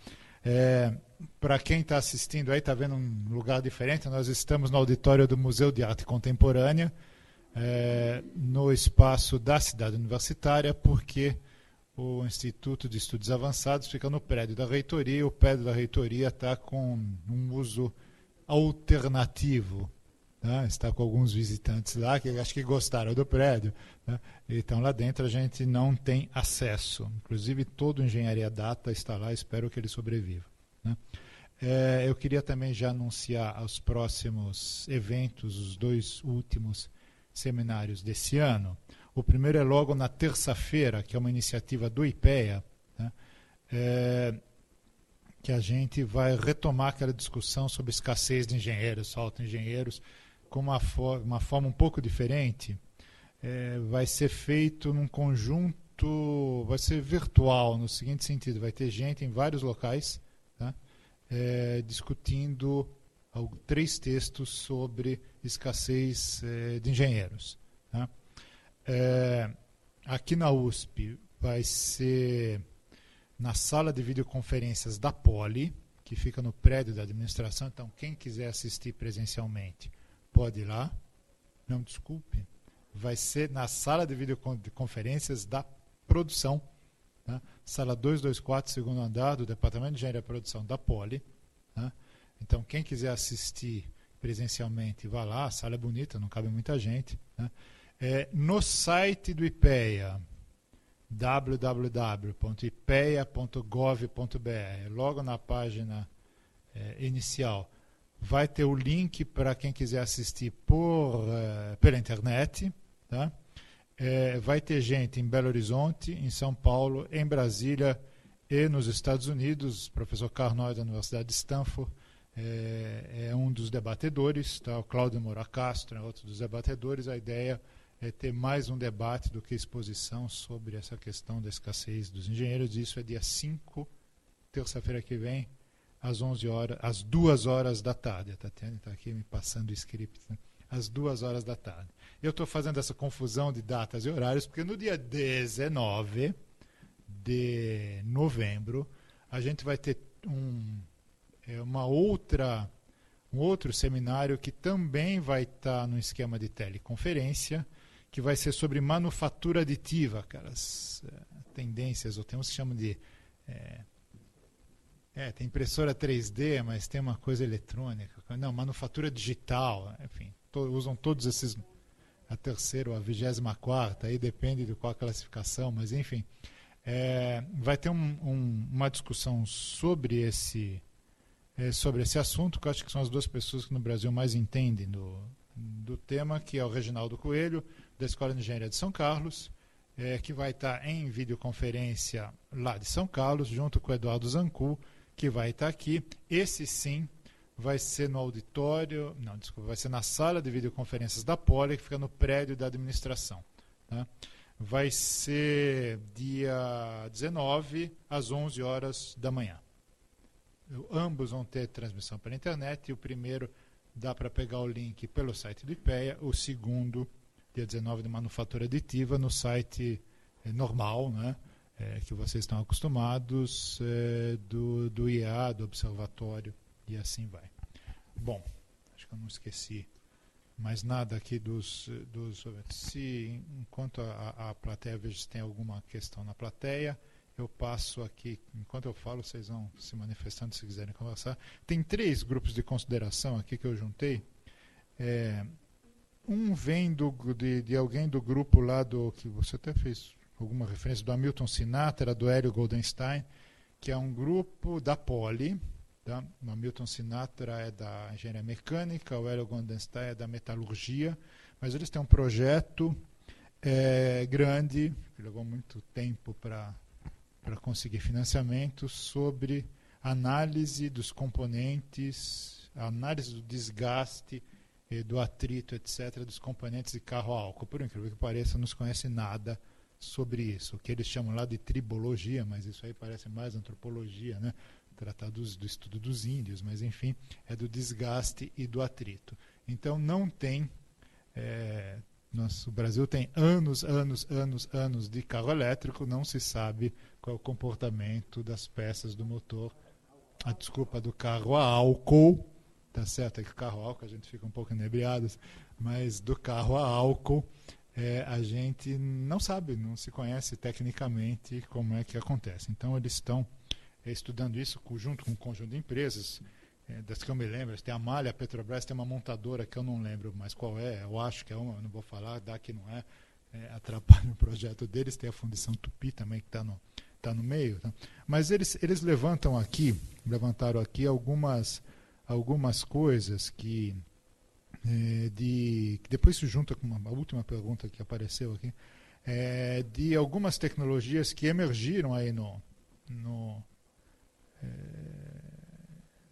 Para quem está assistindo aí, está vendo um lugar diferente, nós estamos no auditório do Museu de Arte Contemporânea, no espaço da cidade universitária, porque o Instituto de Estudos Avançados fica no prédio da reitoria, e o prédio da reitoria está com um uso alternativo. Tá? Está com alguns visitantes lá que acho que gostaram do prédio. Tá? Então lá dentro a gente não tem acesso. Inclusive todo o Engenharia Data está lá, espero que ele sobreviva. Né? Eu queria também já anunciar os próximos eventos, os 2 últimos seminários desse ano. O primeiro é logo na terça-feira, que é uma iniciativa do IPEA, né, que a gente vai retomar aquela discussão sobre escassez de engenheiros, falta de engenheiros, com uma forma um pouco diferente. Vai ser feito num conjunto, vai ser virtual, no seguinte sentido, vai ter gente em vários locais, tá, discutindo 3 textos sobre escassez de engenheiros. Tá? Aqui na USP vai ser na sala de videoconferências da Poli, que fica no prédio da administração. Então, quem quiser assistir presencialmente, pode ir lá. Não, desculpe. Vai ser na sala de videoconferências da produção, tá? Sala 224, segundo andar, do Departamento de Engenharia e Produção da Poli. Tá? Então, quem quiser assistir presencialmente, vá lá. A sala é bonita, não cabe muita gente. Tá? No site do IPEA, www.ipea.gov.br, logo na página inicial, vai ter o link para quem quiser assistir pela internet. Tá? Vai ter gente em Belo Horizonte, em São Paulo, em Brasília e nos Estados Unidos. O professor Carnoy, da Universidade de Stanford, é um dos debatedores. Tá? O Cláudio Moura Castro é outro dos debatedores. A ideia é ter mais um debate do que exposição sobre essa questão da escassez dos engenheiros. Isso é dia 5, terça-feira que vem, às 2 horas da tarde. A Tatiana está aqui me passando o script, né? Às 2 horas da tarde. Eu estou fazendo essa confusão de datas e horários, porque no dia 19 de novembro, a gente vai ter um outro seminário que também vai estar no esquema de teleconferência, que vai ser sobre manufatura aditiva, aquelas tendências, ou tem uns que chamam de... tem impressora 3D, mas tem uma coisa eletrônica. Não, manufatura digital, enfim, usam todos esses, a terceira ou a 24ª, aí depende de qual classificação, mas enfim, vai ter uma discussão sobre esse assunto, que eu acho que são as 2 pessoas que no Brasil mais entendem do tema, que é o Reginaldo Coelho, da Escola de Engenharia de São Carlos, que vai estar em videoconferência lá de São Carlos, junto com o Eduardo Zancu, que vai estar aqui. Esse sim vai ser no auditório, vai ser na sala de videoconferências da Poli, que fica no prédio da administração. Tá? Vai ser dia 19, às 11 horas da manhã. Ambos vão ter transmissão pela internet, e o primeiro dá para pegar o link pelo site do IPEA, o segundo, dia 19, de manufatura aditiva, no site normal, né, que vocês estão acostumados, do IA, do Observatório, e assim vai. Bom, acho que eu não esqueci mais nada aqui enquanto a plateia, vejo se tem alguma questão na plateia, eu passo aqui, enquanto eu falo, vocês vão se manifestando se quiserem conversar. Tem 3 grupos de consideração aqui que eu juntei. Um vem de alguém do grupo lá que você até fez alguma referência, do Hamilton Sinatra, do Hélio Goldenstein, que é um grupo da Poli, Tá? O Hamilton Sinatra é da engenharia mecânica, o Hélio Goldenstein é da metalurgia, mas eles têm um projeto grande, que levou muito tempo para conseguir financiamento, sobre análise dos componentes, análise do desgaste, do atrito, etc., dos componentes de carro a álcool. Por incrível que pareça, não se conhece nada sobre isso, o que eles chamam lá de tribologia, mas isso aí parece mais antropologia, né? Tratar do estudo dos índios, mas enfim, é do desgaste e do atrito. Então não tem, o Brasil tem anos de carro elétrico, não se sabe qual é o comportamento das peças do motor, do carro a álcool, tá certo? É que o carro a álcool a gente fica um pouco inebriado, mas do carro a álcool a gente não sabe, não se conhece tecnicamente como é que acontece. Então eles estão estudando isso junto com um conjunto de empresas, das que eu me lembro. Tem a Malha, a Petrobras, tem uma montadora que eu não lembro mais qual é, eu acho que é uma, eu não vou falar, dá que não é, atrapalha o projeto deles. Tem a Fundição Tupi também que está no meio. Tá? Mas eles levantaram aqui algumas coisas que depois se junta com uma última pergunta que apareceu aqui, de algumas tecnologias que emergiram aí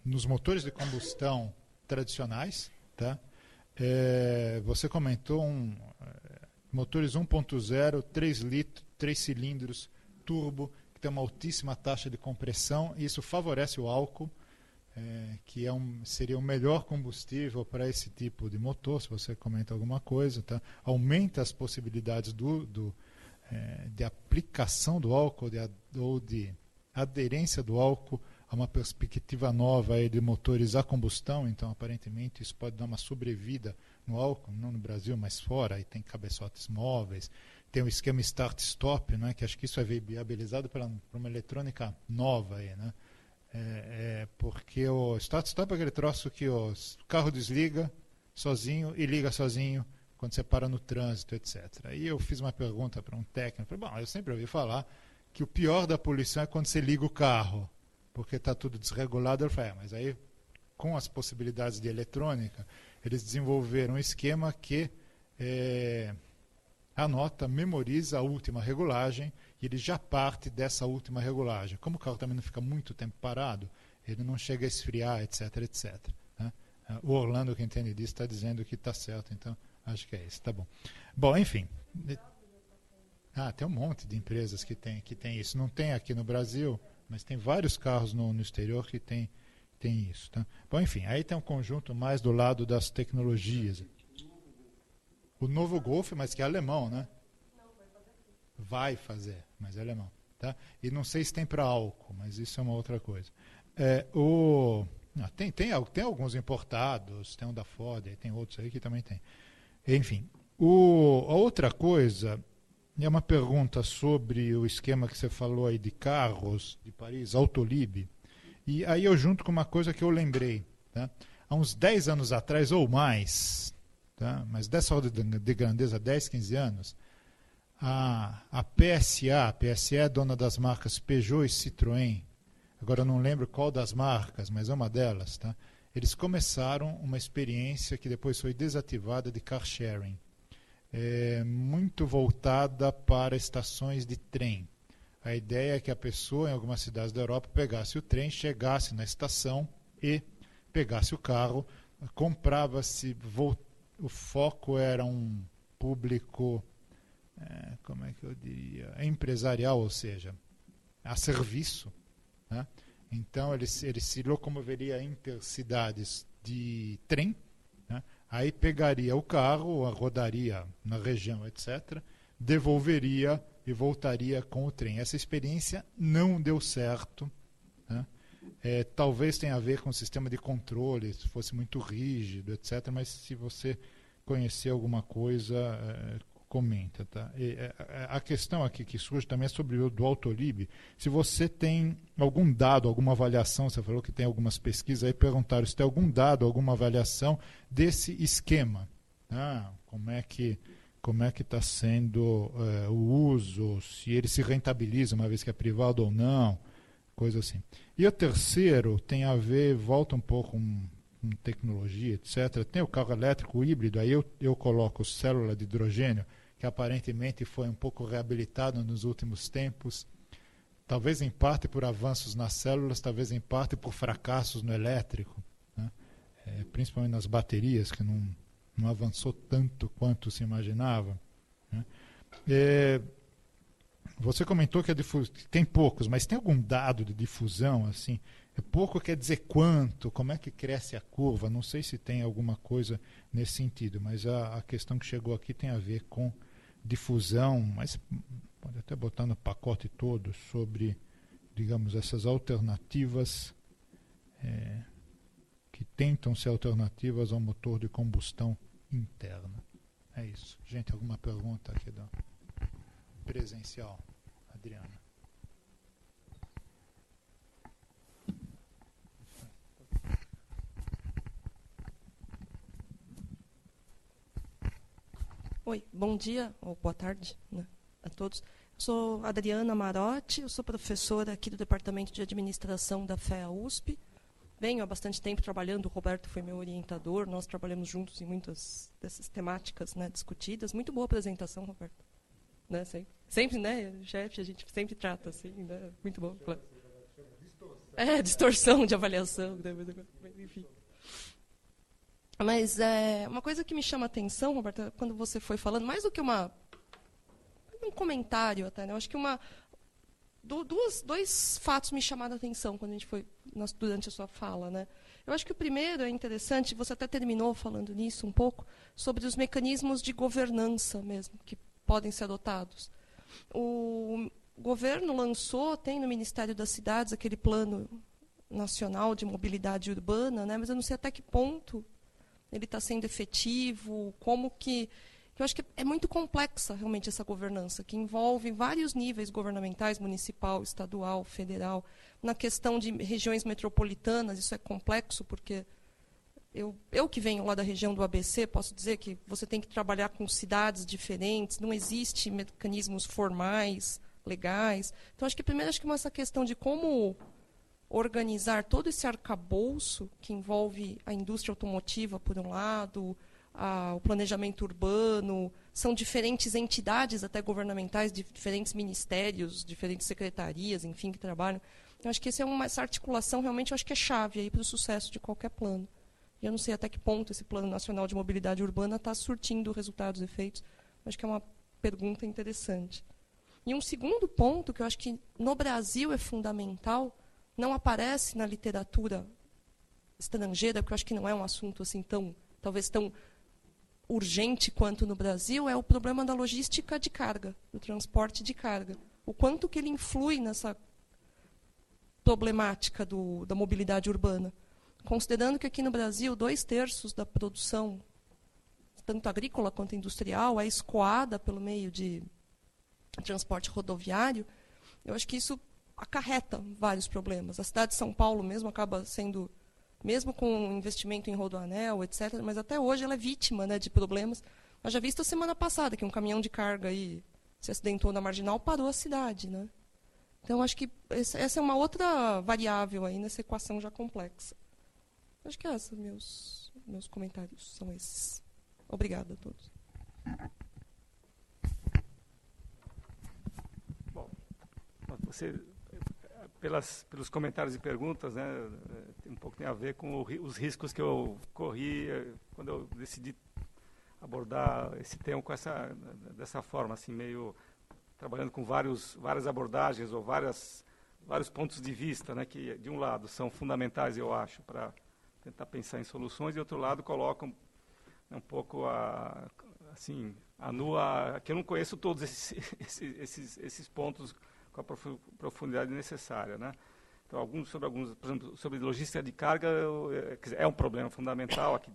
nos motores de combustão tradicionais, tá? Você comentou motores 1.0, 3 litros, 3 cilindros, turbo, que tem uma altíssima taxa de compressão, e isso favorece o álcool, que seria o melhor combustível para esse tipo de motor, se você comenta alguma coisa, tá? Aumenta as possibilidades de aplicação do álcool ou de aderência do álcool a uma perspectiva nova aí de motores a combustão. Então aparentemente isso pode dar uma sobrevida no álcool, não no Brasil, mas fora. Aí tem cabeçotes móveis, tem o esquema start-stop, né, que acho que isso é viabilizado por uma eletrônica nova aí, né? Porque o start-stop é aquele troço que o carro desliga sozinho e liga sozinho quando você para no trânsito, etc. Aí eu fiz uma pergunta para um técnico, falei, bom, eu sempre ouvi falar que o pior da poluição é quando você liga o carro, porque está tudo desregulado. Eu falei, mas aí com as possibilidades de eletrônica, eles desenvolveram um esquema que memoriza a última regulagem, e ele já parte dessa última regulagem. Como o carro também não fica muito tempo parado, ele não chega a esfriar, etc, etc. Né? O Orlando, que entende disso, está dizendo que está certo, então acho que é isso, tá bom. Bom, enfim. Tem um monte de empresas que tem isso. Não tem aqui no Brasil, mas tem vários carros no exterior que tem isso. Tá? Bom, enfim, aí tem um conjunto mais do lado das tecnologias. O novo Golf, mas que é alemão, né? Vai fazer, mas é alemão. Tá? E não sei se tem para álcool, mas isso é uma outra coisa. Tem alguns importados, tem um da Ford, tem outros aí que também tem. Enfim, a outra coisa é uma pergunta sobre o esquema que você falou aí de carros de Paris, Autolib. E aí eu junto com uma coisa que eu lembrei. Tá? Há uns 10 anos atrás ou mais, tá? Mas dessa ordem de grandeza, 10, 15 anos, a PSA é dona das marcas Peugeot e Citroën. Agora eu não lembro qual das marcas, mas é uma delas. Tá? Eles começaram uma experiência que depois foi desativada de car sharing. Muito voltada para estações de trem. A ideia é que a pessoa, em algumas cidades da Europa, pegasse o trem, chegasse na estação e pegasse o carro, comprava-se. O foco era um público, como é que eu diria, empresarial, ou seja, a serviço. Né? Então ele se locomoveria intercidades de trem, né? Aí pegaria o carro, rodaria na região, etc., devolveria e voltaria com o trem. Essa experiência não deu certo. Né? Talvez tenha a ver com o sistema de controle, se fosse muito rígido, etc., mas se você conhecer alguma coisa, comenta. Tá? A questão aqui que surge também é sobre o do Autolib. Se você tem algum dado, alguma avaliação, você falou que tem algumas pesquisas aí, perguntaram se tem algum dado, alguma avaliação desse esquema. Como é que está sendo o uso, se ele se rentabiliza uma vez que é privado ou não, coisa assim. E o terceiro tem a ver, volta um pouco com tecnologia, etc. Tem o carro elétrico, o híbrido, aí eu coloco célula de hidrogênio, que aparentemente foi um pouco reabilitado nos últimos tempos, talvez em parte por avanços nas células, talvez em parte por fracassos no elétrico, né? Principalmente nas baterias, que não avançou tanto quanto se imaginava, né? Você comentou que tem poucos, mas tem algum dado de difusão assim? Pouco quer dizer quanto? Como é que cresce a curva? Não sei se tem alguma coisa nesse sentido, mas a questão que chegou aqui tem a ver com difusão, mas pode até botar no pacote todo sobre, digamos, essas alternativas que tentam ser alternativas ao motor de combustão interna. É isso. Gente, alguma pergunta aqui da presencial? Adriana. Oi, bom dia ou boa tarde, né, a todos. Eu sou Adriana Marotti, eu sou professora aqui do Departamento de Administração da FEA USP. Venho há bastante tempo trabalhando, o Roberto foi meu orientador, nós trabalhamos juntos em muitas dessas temáticas, né, discutidas. Muito boa apresentação, Roberto. Né, sempre, né, chefe, a gente sempre trata assim, né, muito bom. Distorção de avaliação, né, enfim. Mas uma coisa que me chama a atenção, Roberta, quando você foi falando, mais do que um comentário até, né? Eu acho que dois fatos me chamaram a atenção quando a gente foi durante a sua fala, né? Eu acho que o primeiro é interessante, você até terminou falando nisso um pouco, sobre os mecanismos de governança mesmo, que podem ser adotados. O governo tem no Ministério das Cidades aquele plano nacional de mobilidade urbana, né? Mas eu não sei até que ponto ele está sendo efetivo, eu acho que é muito complexa realmente essa governança, que envolve vários níveis governamentais, municipal, estadual, federal. Na questão de regiões metropolitanas, isso é complexo, porque eu que venho lá da região do ABC, posso dizer que você tem que trabalhar com cidades diferentes, não existe mecanismos formais, legais. Então, acho que primeiro essa questão de como organizar todo esse arcabouço que envolve a indústria automotiva, por um lado, o planejamento urbano, são diferentes entidades até governamentais, diferentes ministérios, diferentes secretarias, enfim, que trabalham. Eu acho que essa articulação realmente eu acho que é chave para o sucesso de qualquer plano. E eu não sei até que ponto esse Plano Nacional de Mobilidade Urbana está surtindo resultados e efeitos. Acho que é uma pergunta interessante. E um segundo ponto que eu acho que no Brasil é fundamental, não aparece na literatura estrangeira, porque eu acho que não é um assunto assim talvez tão urgente quanto no Brasil, é o problema da logística de carga, do transporte de carga. O quanto que ele influi nessa problemática da mobilidade urbana. Considerando que aqui no Brasil 2/3 da produção, tanto agrícola quanto industrial, é escoada pelo meio de transporte rodoviário, eu acho que isso acarreta vários problemas. A cidade de São Paulo mesmo acaba sendo, mesmo com investimento em rodoanel, etc., mas até hoje ela é vítima, né, de problemas. Nós já vimos semana passada que um caminhão de carga aí se acidentou na Marginal, parou a cidade, né? Então, acho que essa é uma outra variável aí nessa equação já complexa. Acho que meus comentários são esses. Obrigada a todos. Bom, você, pelos comentários e perguntas, né, um pouco tem a ver com os riscos que eu corri quando eu decidi abordar esse tema dessa forma, assim, meio trabalhando com várias abordagens ou vários pontos de vista, né, que, de um lado, são fundamentais, eu acho, para tentar pensar em soluções, e, de outro lado, colocam um pouco que eu não conheço todos esses pontos com a profundidade necessária, né? Então, por exemplo, sobre logística de carga, é um problema fundamental aqui,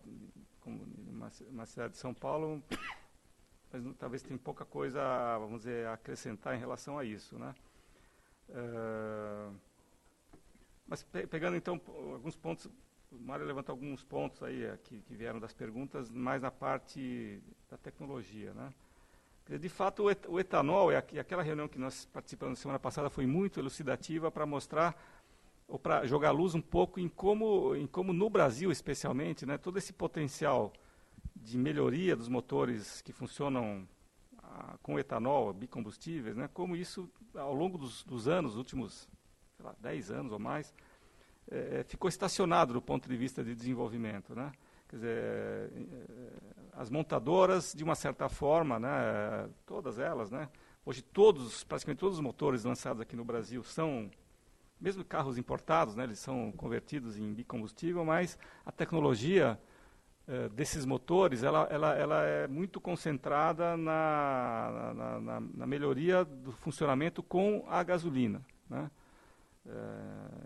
como na cidade de São Paulo, mas talvez tenha pouca coisa, vamos dizer, a acrescentar em relação a isso, né? Mas pegando então alguns pontos, o Mário levantou alguns pontos aí que vieram das perguntas, mais na parte da tecnologia, né? De fato, o etanol, aquela reunião que nós participamos na semana passada foi muito elucidativa para mostrar ou para jogar luz um pouco em como no Brasil, especialmente, né, todo esse potencial de melhoria dos motores que funcionam com etanol, bicombustíveis, né, como isso, ao longo dos anos, últimos 10 anos ou mais, ficou estacionado do ponto de vista de desenvolvimento, né? Quer dizer, as montadoras, de uma certa forma, né, todas elas, né, hoje praticamente todos os motores lançados aqui no Brasil são, mesmo carros importados, né, eles são convertidos em bicombustível, mas a tecnologia desses motores, ela é muito concentrada na melhoria do funcionamento com a gasolina, né?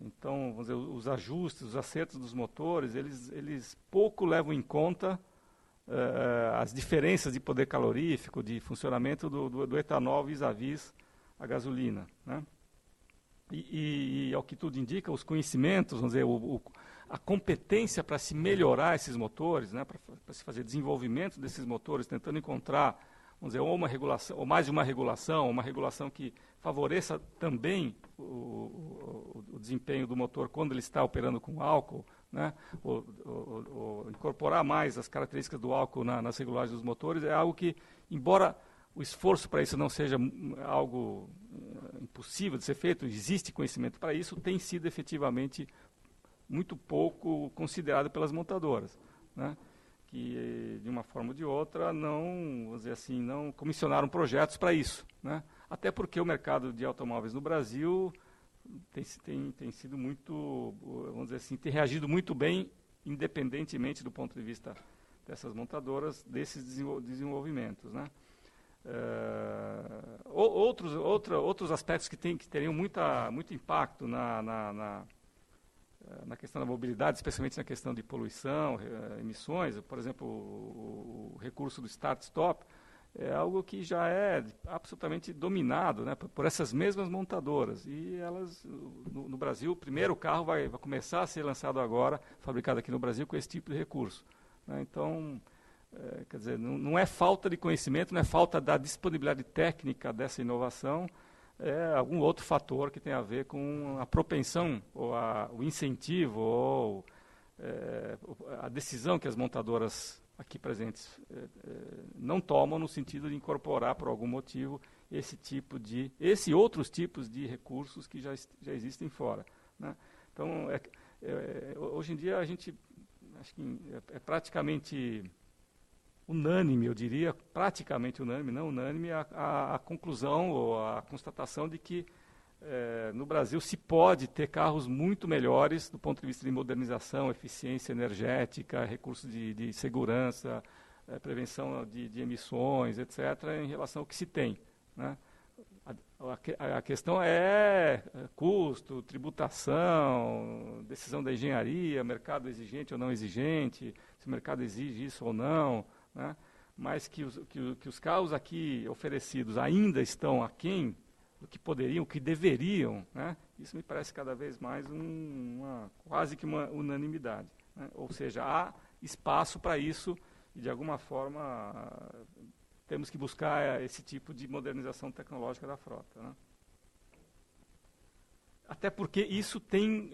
Então, vamos dizer, os ajustes, os acertos dos motores, eles pouco levam em conta as diferenças de poder calorífico, de funcionamento do etanol vis-à-vis a gasolina, né? E ao que tudo indica, os conhecimentos, vamos dizer, a competência para se melhorar esses motores, né, para se fazer desenvolvimento desses motores, tentando encontrar, vamos dizer, ou uma regulação, ou mais de uma regulação que favoreça também o desempenho do motor quando ele está operando com álcool, né, ou incorporar mais as características do álcool nas regulagens dos motores, é algo que, embora o esforço para isso não seja algo impossível de ser feito, existe conhecimento para isso, tem sido efetivamente muito pouco considerado pelas montadoras, né, que de uma forma ou de outra não, vamos dizer assim, não comissionaram projetos para isso, né, até porque o mercado de automóveis no Brasil tem sido muito, vamos dizer assim, tem reagido muito bem, independentemente do ponto de vista dessas montadoras, desses desenvolvimentos, né. Outros aspectos que teriam muito impacto na questão da mobilidade, especialmente na questão de poluição, emissões, por exemplo, o recurso do start-stop, é algo que já é absolutamente dominado, né, por essas mesmas montadoras. E elas, no Brasil, o primeiro carro vai começar a ser lançado agora, fabricado aqui no Brasil, com esse tipo de recurso, né. Então, quer dizer, não é falta de conhecimento, não é falta da disponibilidade técnica dessa inovação, é algum outro fator que tem a ver com a propensão, ou o incentivo, ou a decisão que as montadoras aqui presentes não tomam no sentido de incorporar, por algum motivo, esse outros tipos de recursos que já existem fora, né? Então, hoje em dia, a gente, acho que é praticamente unânime, eu diria, praticamente unânime, não unânime, a conclusão ou a constatação de que no Brasil se pode ter carros muito melhores do ponto de vista de modernização, eficiência energética, recursos de segurança, prevenção de emissões, etc., em relação ao que se tem, né? A questão é custo, tributação, decisão da engenharia, mercado exigente ou não exigente, se o mercado exige isso ou não, né? Mas que os carros aqui oferecidos ainda estão aquém do que poderiam, que deveriam, né? Isso me parece cada vez mais quase que uma unanimidade, né? Ou seja, há espaço para isso e, de alguma forma, temos que buscar esse tipo de modernização tecnológica da frota, né? Até porque isso tem,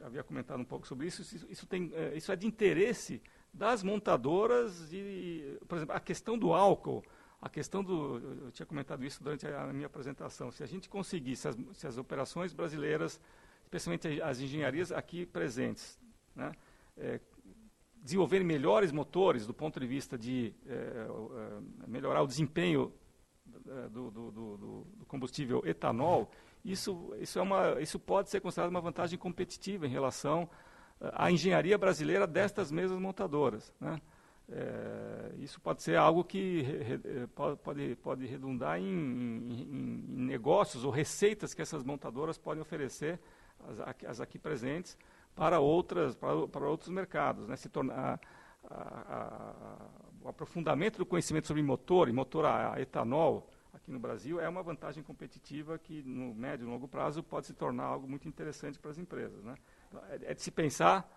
havia comentado um pouco sobre isso, isso é de interesse das montadoras, por exemplo, a questão do álcool, eu tinha comentado isso durante a minha apresentação, se a gente conseguir, se as operações brasileiras, especialmente as engenharias aqui presentes, né, desenvolverem melhores motores do ponto de vista de melhorar o desempenho do combustível etanol, isso pode ser considerado uma vantagem competitiva em relação à engenharia brasileira destas mesmas montadoras, né? Isso pode ser algo que pode redundar em negócios ou receitas que essas montadoras podem oferecer, as aqui presentes, para outros mercados, né? Se tornar o aprofundamento do conhecimento sobre motor a etanol aqui no Brasil é uma vantagem competitiva que, no médio e longo prazo, pode se tornar algo muito interessante para as empresas, né? É de se pensar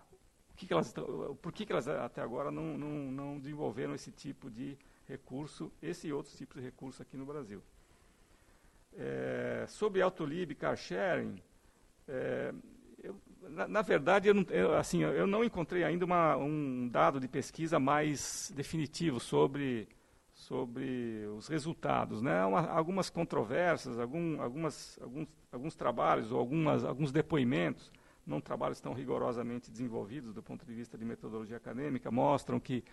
por que elas até agora não desenvolveram esse tipo de recurso, esse e outros tipos de recurso aqui no Brasil. Sobre Autolib e car sharing, Na verdade, eu não encontrei ainda um dado de pesquisa mais definitivo sobre os resultados, né? Algumas controvérsias, alguns trabalhos ou alguns depoimentos, não trabalhos tão rigorosamente desenvolvidos do ponto de vista de metodologia acadêmica, mostram que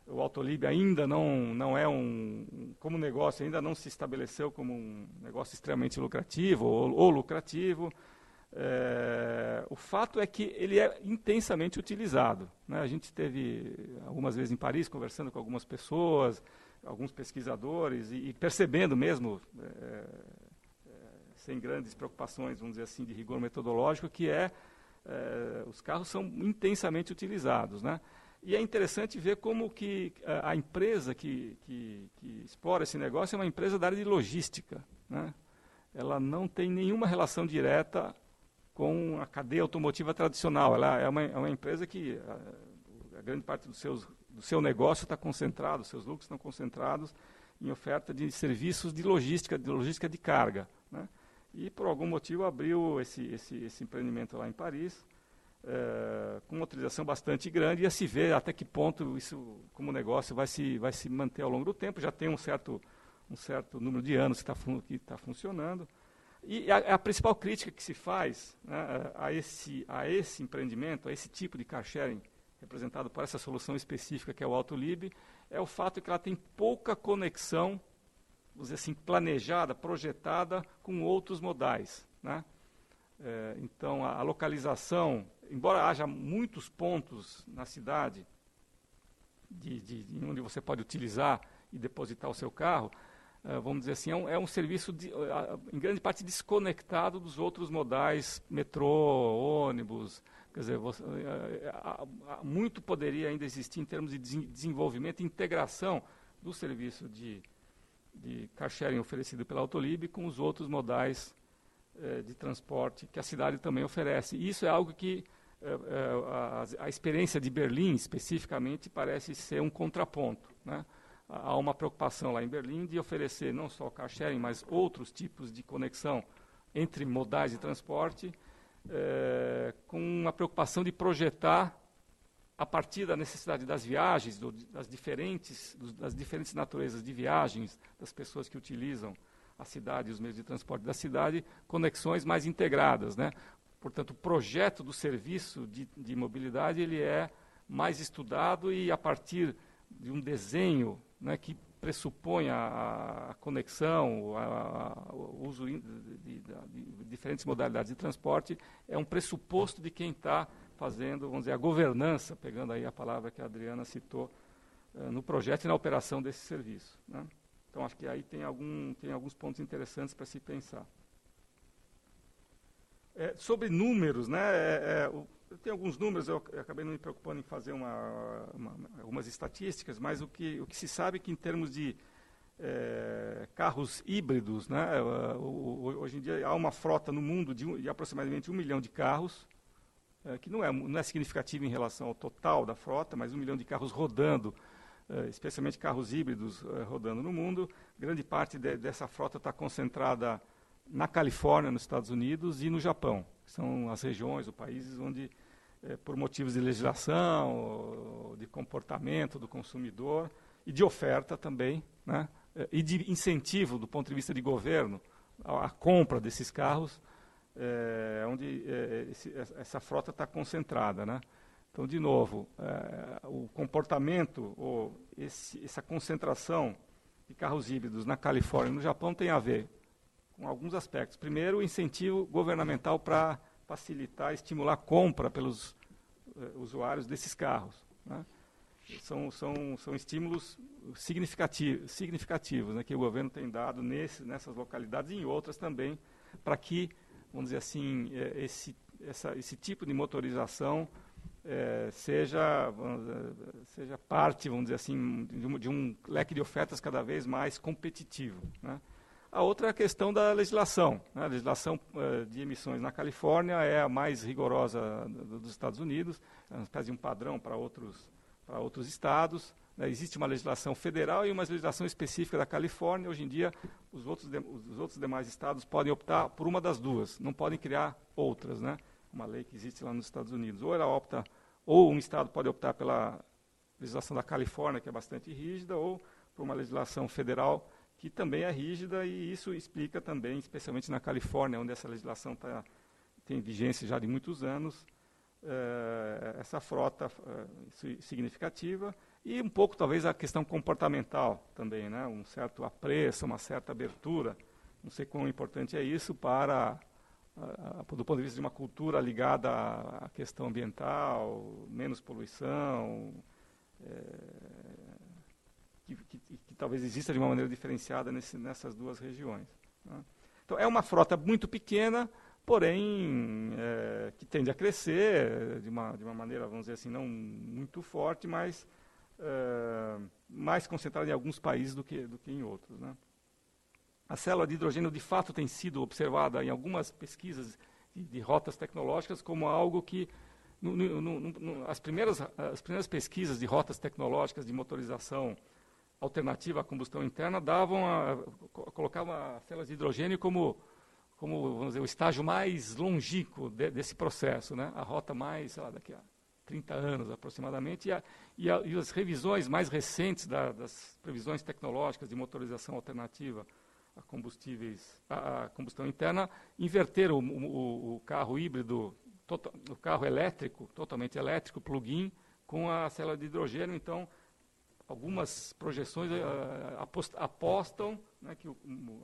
o Autolib ainda não é como negócio, ainda não se estabeleceu como um negócio extremamente lucrativo ou lucrativo. O fato é que ele é intensamente utilizado, né? A gente esteve algumas vezes em Paris conversando com algumas pessoas, alguns pesquisadores, e percebendo mesmo, sem grandes preocupações, vamos dizer assim, de rigor metodológico, que os carros são intensamente utilizados, né? E é interessante ver como que a empresa que explora esse negócio é uma empresa da área de logística, né? Ela não tem nenhuma relação direta com a cadeia automotiva tradicional. Ela é uma empresa que a grande parte do seu negócio está concentrado, seus lucros estão concentrados em oferta de serviços de logística de carga, né? E por algum motivo abriu esse empreendimento lá em Paris, com uma utilização bastante grande, e a se ver até que ponto isso, como negócio, vai se manter ao longo do tempo. Já tem um certo número de anos que está funcionando. E a principal crítica que se faz, né, a esse empreendimento, a esse tipo de car sharing, representado por essa solução específica que é o Autolib, é o fato que ela tem pouca conexão, vamos dizer assim, planejada, projetada com outros modais, né? Então, a localização, embora haja muitos pontos na cidade onde você pode utilizar e depositar o seu carro, vamos dizer assim, é um serviço em grande parte desconectado dos outros modais, metrô, ônibus. Quer dizer, muito poderia ainda existir em termos de desenvolvimento e integração do serviço de car sharing oferecido pela Autolib com os outros modais de transporte que a cidade também oferece. E isso é algo que a experiência de Berlim, especificamente, parece ser um contraponto, né? Há uma preocupação lá em Berlim de oferecer não só car sharing, mas outros tipos de conexão entre modais de transporte, com uma preocupação de projetar, a partir da necessidade das viagens, das diferentes naturezas de viagens das pessoas que utilizam a cidade e os meios de transporte da cidade, conexões mais integradas, né? Portanto, o projeto do serviço de mobilidade ele é mais estudado, e a partir de um desenho, né, que pressupõe a conexão, o uso de diferentes modalidades de transporte, é um pressuposto de quem está fazendo, vamos dizer, a governança, pegando aí a palavra que a Adriana citou, no projeto e na operação desse serviço, né? Então, acho que aí tem alguns pontos interessantes para se pensar. Sobre números, né, eu tenho alguns números, eu acabei não me preocupando em fazer algumas estatísticas, mas o que se sabe é que, em termos de carros híbridos, né, hoje em dia há uma frota no mundo de aproximadamente 1 milhão de carros, que não é significativo em relação ao total da frota, mas 1 milhão de carros rodando, especialmente carros híbridos rodando no mundo. Grande parte dessa frota está concentrada na Califórnia, nos Estados Unidos, e no Japão, que são as regiões ou países onde, por motivos de legislação, de comportamento do consumidor e de oferta também, né, e de incentivo do ponto de vista de governo, a compra desses carros, onde essa frota está concentrada, né? Então, de novo, o comportamento, ou essa concentração de carros híbridos na Califórnia e no Japão tem a ver com alguns aspectos. Primeiro, o incentivo governamental para facilitar, estimular a compra pelos usuários desses carros, né? São estímulos significativos, né, que o governo tem dado nessas localidades e em outras também, para que, vamos dizer assim, esse tipo de motorização seja parte, vamos dizer assim, de um leque de ofertas cada vez mais competitivo, né? A outra é a questão da legislação, né? A legislação de emissões na Califórnia é a mais rigorosa dos Estados Unidos, é uma espécie de um padrão para outros estados, né? Existe uma legislação federal e uma legislação específica da Califórnia. Hoje em dia, os outros demais estados podem optar por uma das duas, não podem criar outras, né? Uma lei que existe lá nos Estados Unidos. Ou um estado pode optar pela legislação da Califórnia, que é bastante rígida, ou por uma legislação federal que também é rígida, e isso explica também, especialmente na Califórnia, onde essa legislação tem vigência já de muitos anos, essa frota significativa, e um pouco talvez a questão comportamental também, né? Um certo apreço, uma certa abertura. Não sei quão importante é isso do ponto de vista de uma cultura ligada à questão ambiental, menos poluição, que talvez exista de uma maneira diferenciada nessas duas regiões, né? Então, é uma frota muito pequena, porém, que tende a crescer de uma maneira, vamos dizer assim, não muito forte, mas mais concentrada em alguns países do que em outros, né? A célula de hidrogênio, de fato, tem sido observada em algumas pesquisas de rotas tecnológicas como algo que, as primeiras pesquisas de rotas tecnológicas de motorização alternativa à combustão interna colocavam as células de hidrogênio como vamos dizer, o estágio mais longínquo desse processo, né? A rota mais, sei lá, daqui a 30 anos aproximadamente, e as revisões mais recentes das previsões tecnológicas de motorização alternativa a combustíveis, a combustão interna, inverteram o carro híbrido, o carro elétrico, totalmente elétrico, plug-in, com a célula de hidrogênio. Então, algumas projeções apostam, né, que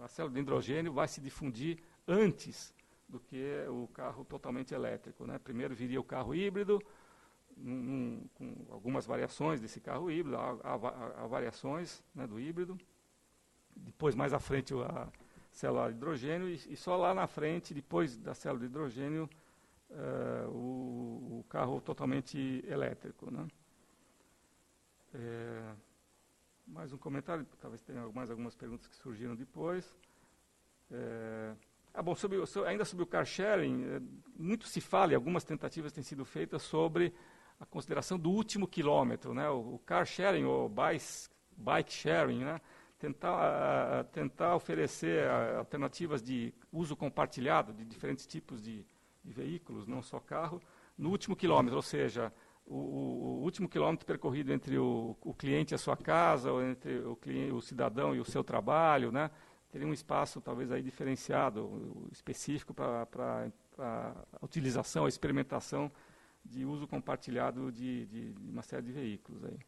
a célula de hidrogênio vai se difundir antes do que o carro totalmente elétrico, né? Primeiro viria o carro híbrido, com algumas variações desse carro híbrido, há variações, né, do híbrido. Depois, mais à frente, a célula de hidrogênio, e só lá na frente, depois da célula de hidrogênio, o carro totalmente elétrico, né? Mais um comentário, talvez tenha mais algumas perguntas que surgiram depois. Bom, ainda sobre o car sharing, muito se fala, e algumas tentativas têm sido feitas sobre a consideração do último quilômetro, né? O car sharing, ou bike sharing, né? Tentar oferecer alternativas de uso compartilhado de diferentes tipos de veículos, não só carro, no último quilômetro, ou seja, o último quilômetro percorrido entre o cliente e a sua casa, ou entre o cidadão e o seu trabalho, né? Teria um espaço talvez aí diferenciado, específico para a utilização, a experimentação de uso compartilhado de uma série de veículos aí.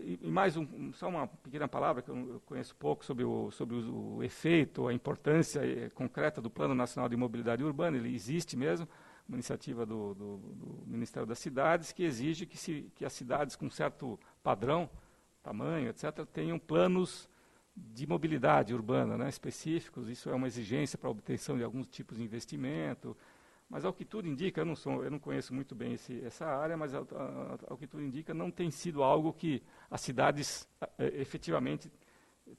E mais só uma pequena palavra que eu conheço pouco sobre o efeito, a importância concreta do Plano Nacional de Mobilidade Urbana. Ele existe mesmo, uma iniciativa do Ministério das Cidades, que exige que as cidades com certo padrão, tamanho, etc., tenham planos de mobilidade urbana, né, específicos. Isso é uma exigência para a obtenção de alguns tipos de investimento. Mas, ao que tudo indica, eu não conheço muito bem essa área, mas ao que tudo indica, não tem sido algo que as cidades efetivamente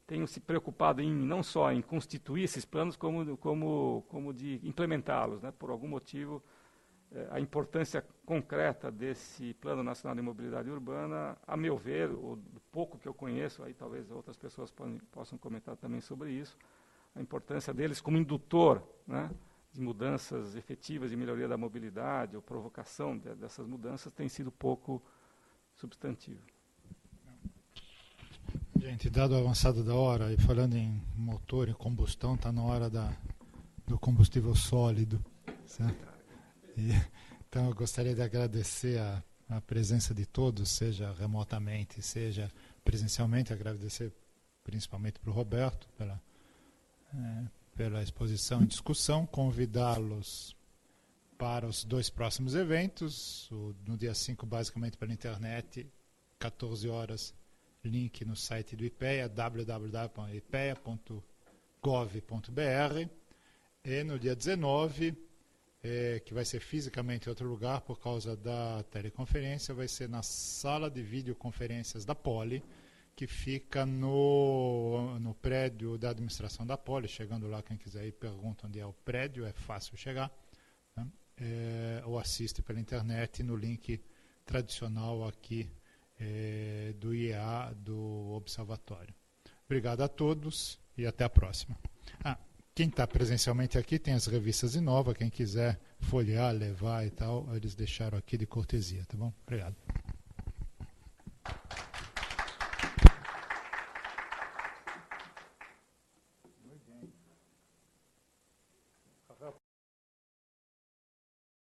tenham se preocupado não só em constituir esses planos, como de implementá-los, né? Por algum motivo, a importância concreta desse Plano Nacional de Mobilidade Urbana, a meu ver, o pouco que eu conheço, aí talvez outras pessoas possam comentar também sobre isso, a importância deles como indutor, né, de mudanças efetivas de melhoria da mobilidade, ou provocação dessas mudanças, tem sido pouco substantivo. Gente, dado o avançado da hora, e falando em motor e combustão, está na hora do combustível sólido, certo? Então eu gostaria de agradecer a presença de todos, seja remotamente, seja presencialmente, agradecer principalmente para o Roberto pela exposição e discussão, convidá-los para os 2 próximos eventos, no dia 5 basicamente pela internet, 14 horas, link no site do IPEA, www.ipea.gov.br, e no dia 19, que vai ser fisicamente em outro lugar por causa da teleconferência, vai ser na sala de videoconferências da Poli, que fica no prédio da administração da Poli. Chegando lá, quem quiser ir, pergunta onde é o prédio, é fácil chegar, né? Ou assiste pela internet no link tradicional aqui do IEA do Observatório. Obrigado a todos e até a próxima. Quem está presencialmente aqui tem as revistas Inova, quem quiser folhear, levar e tal, eles deixaram aqui de cortesia, tá bom? Obrigado.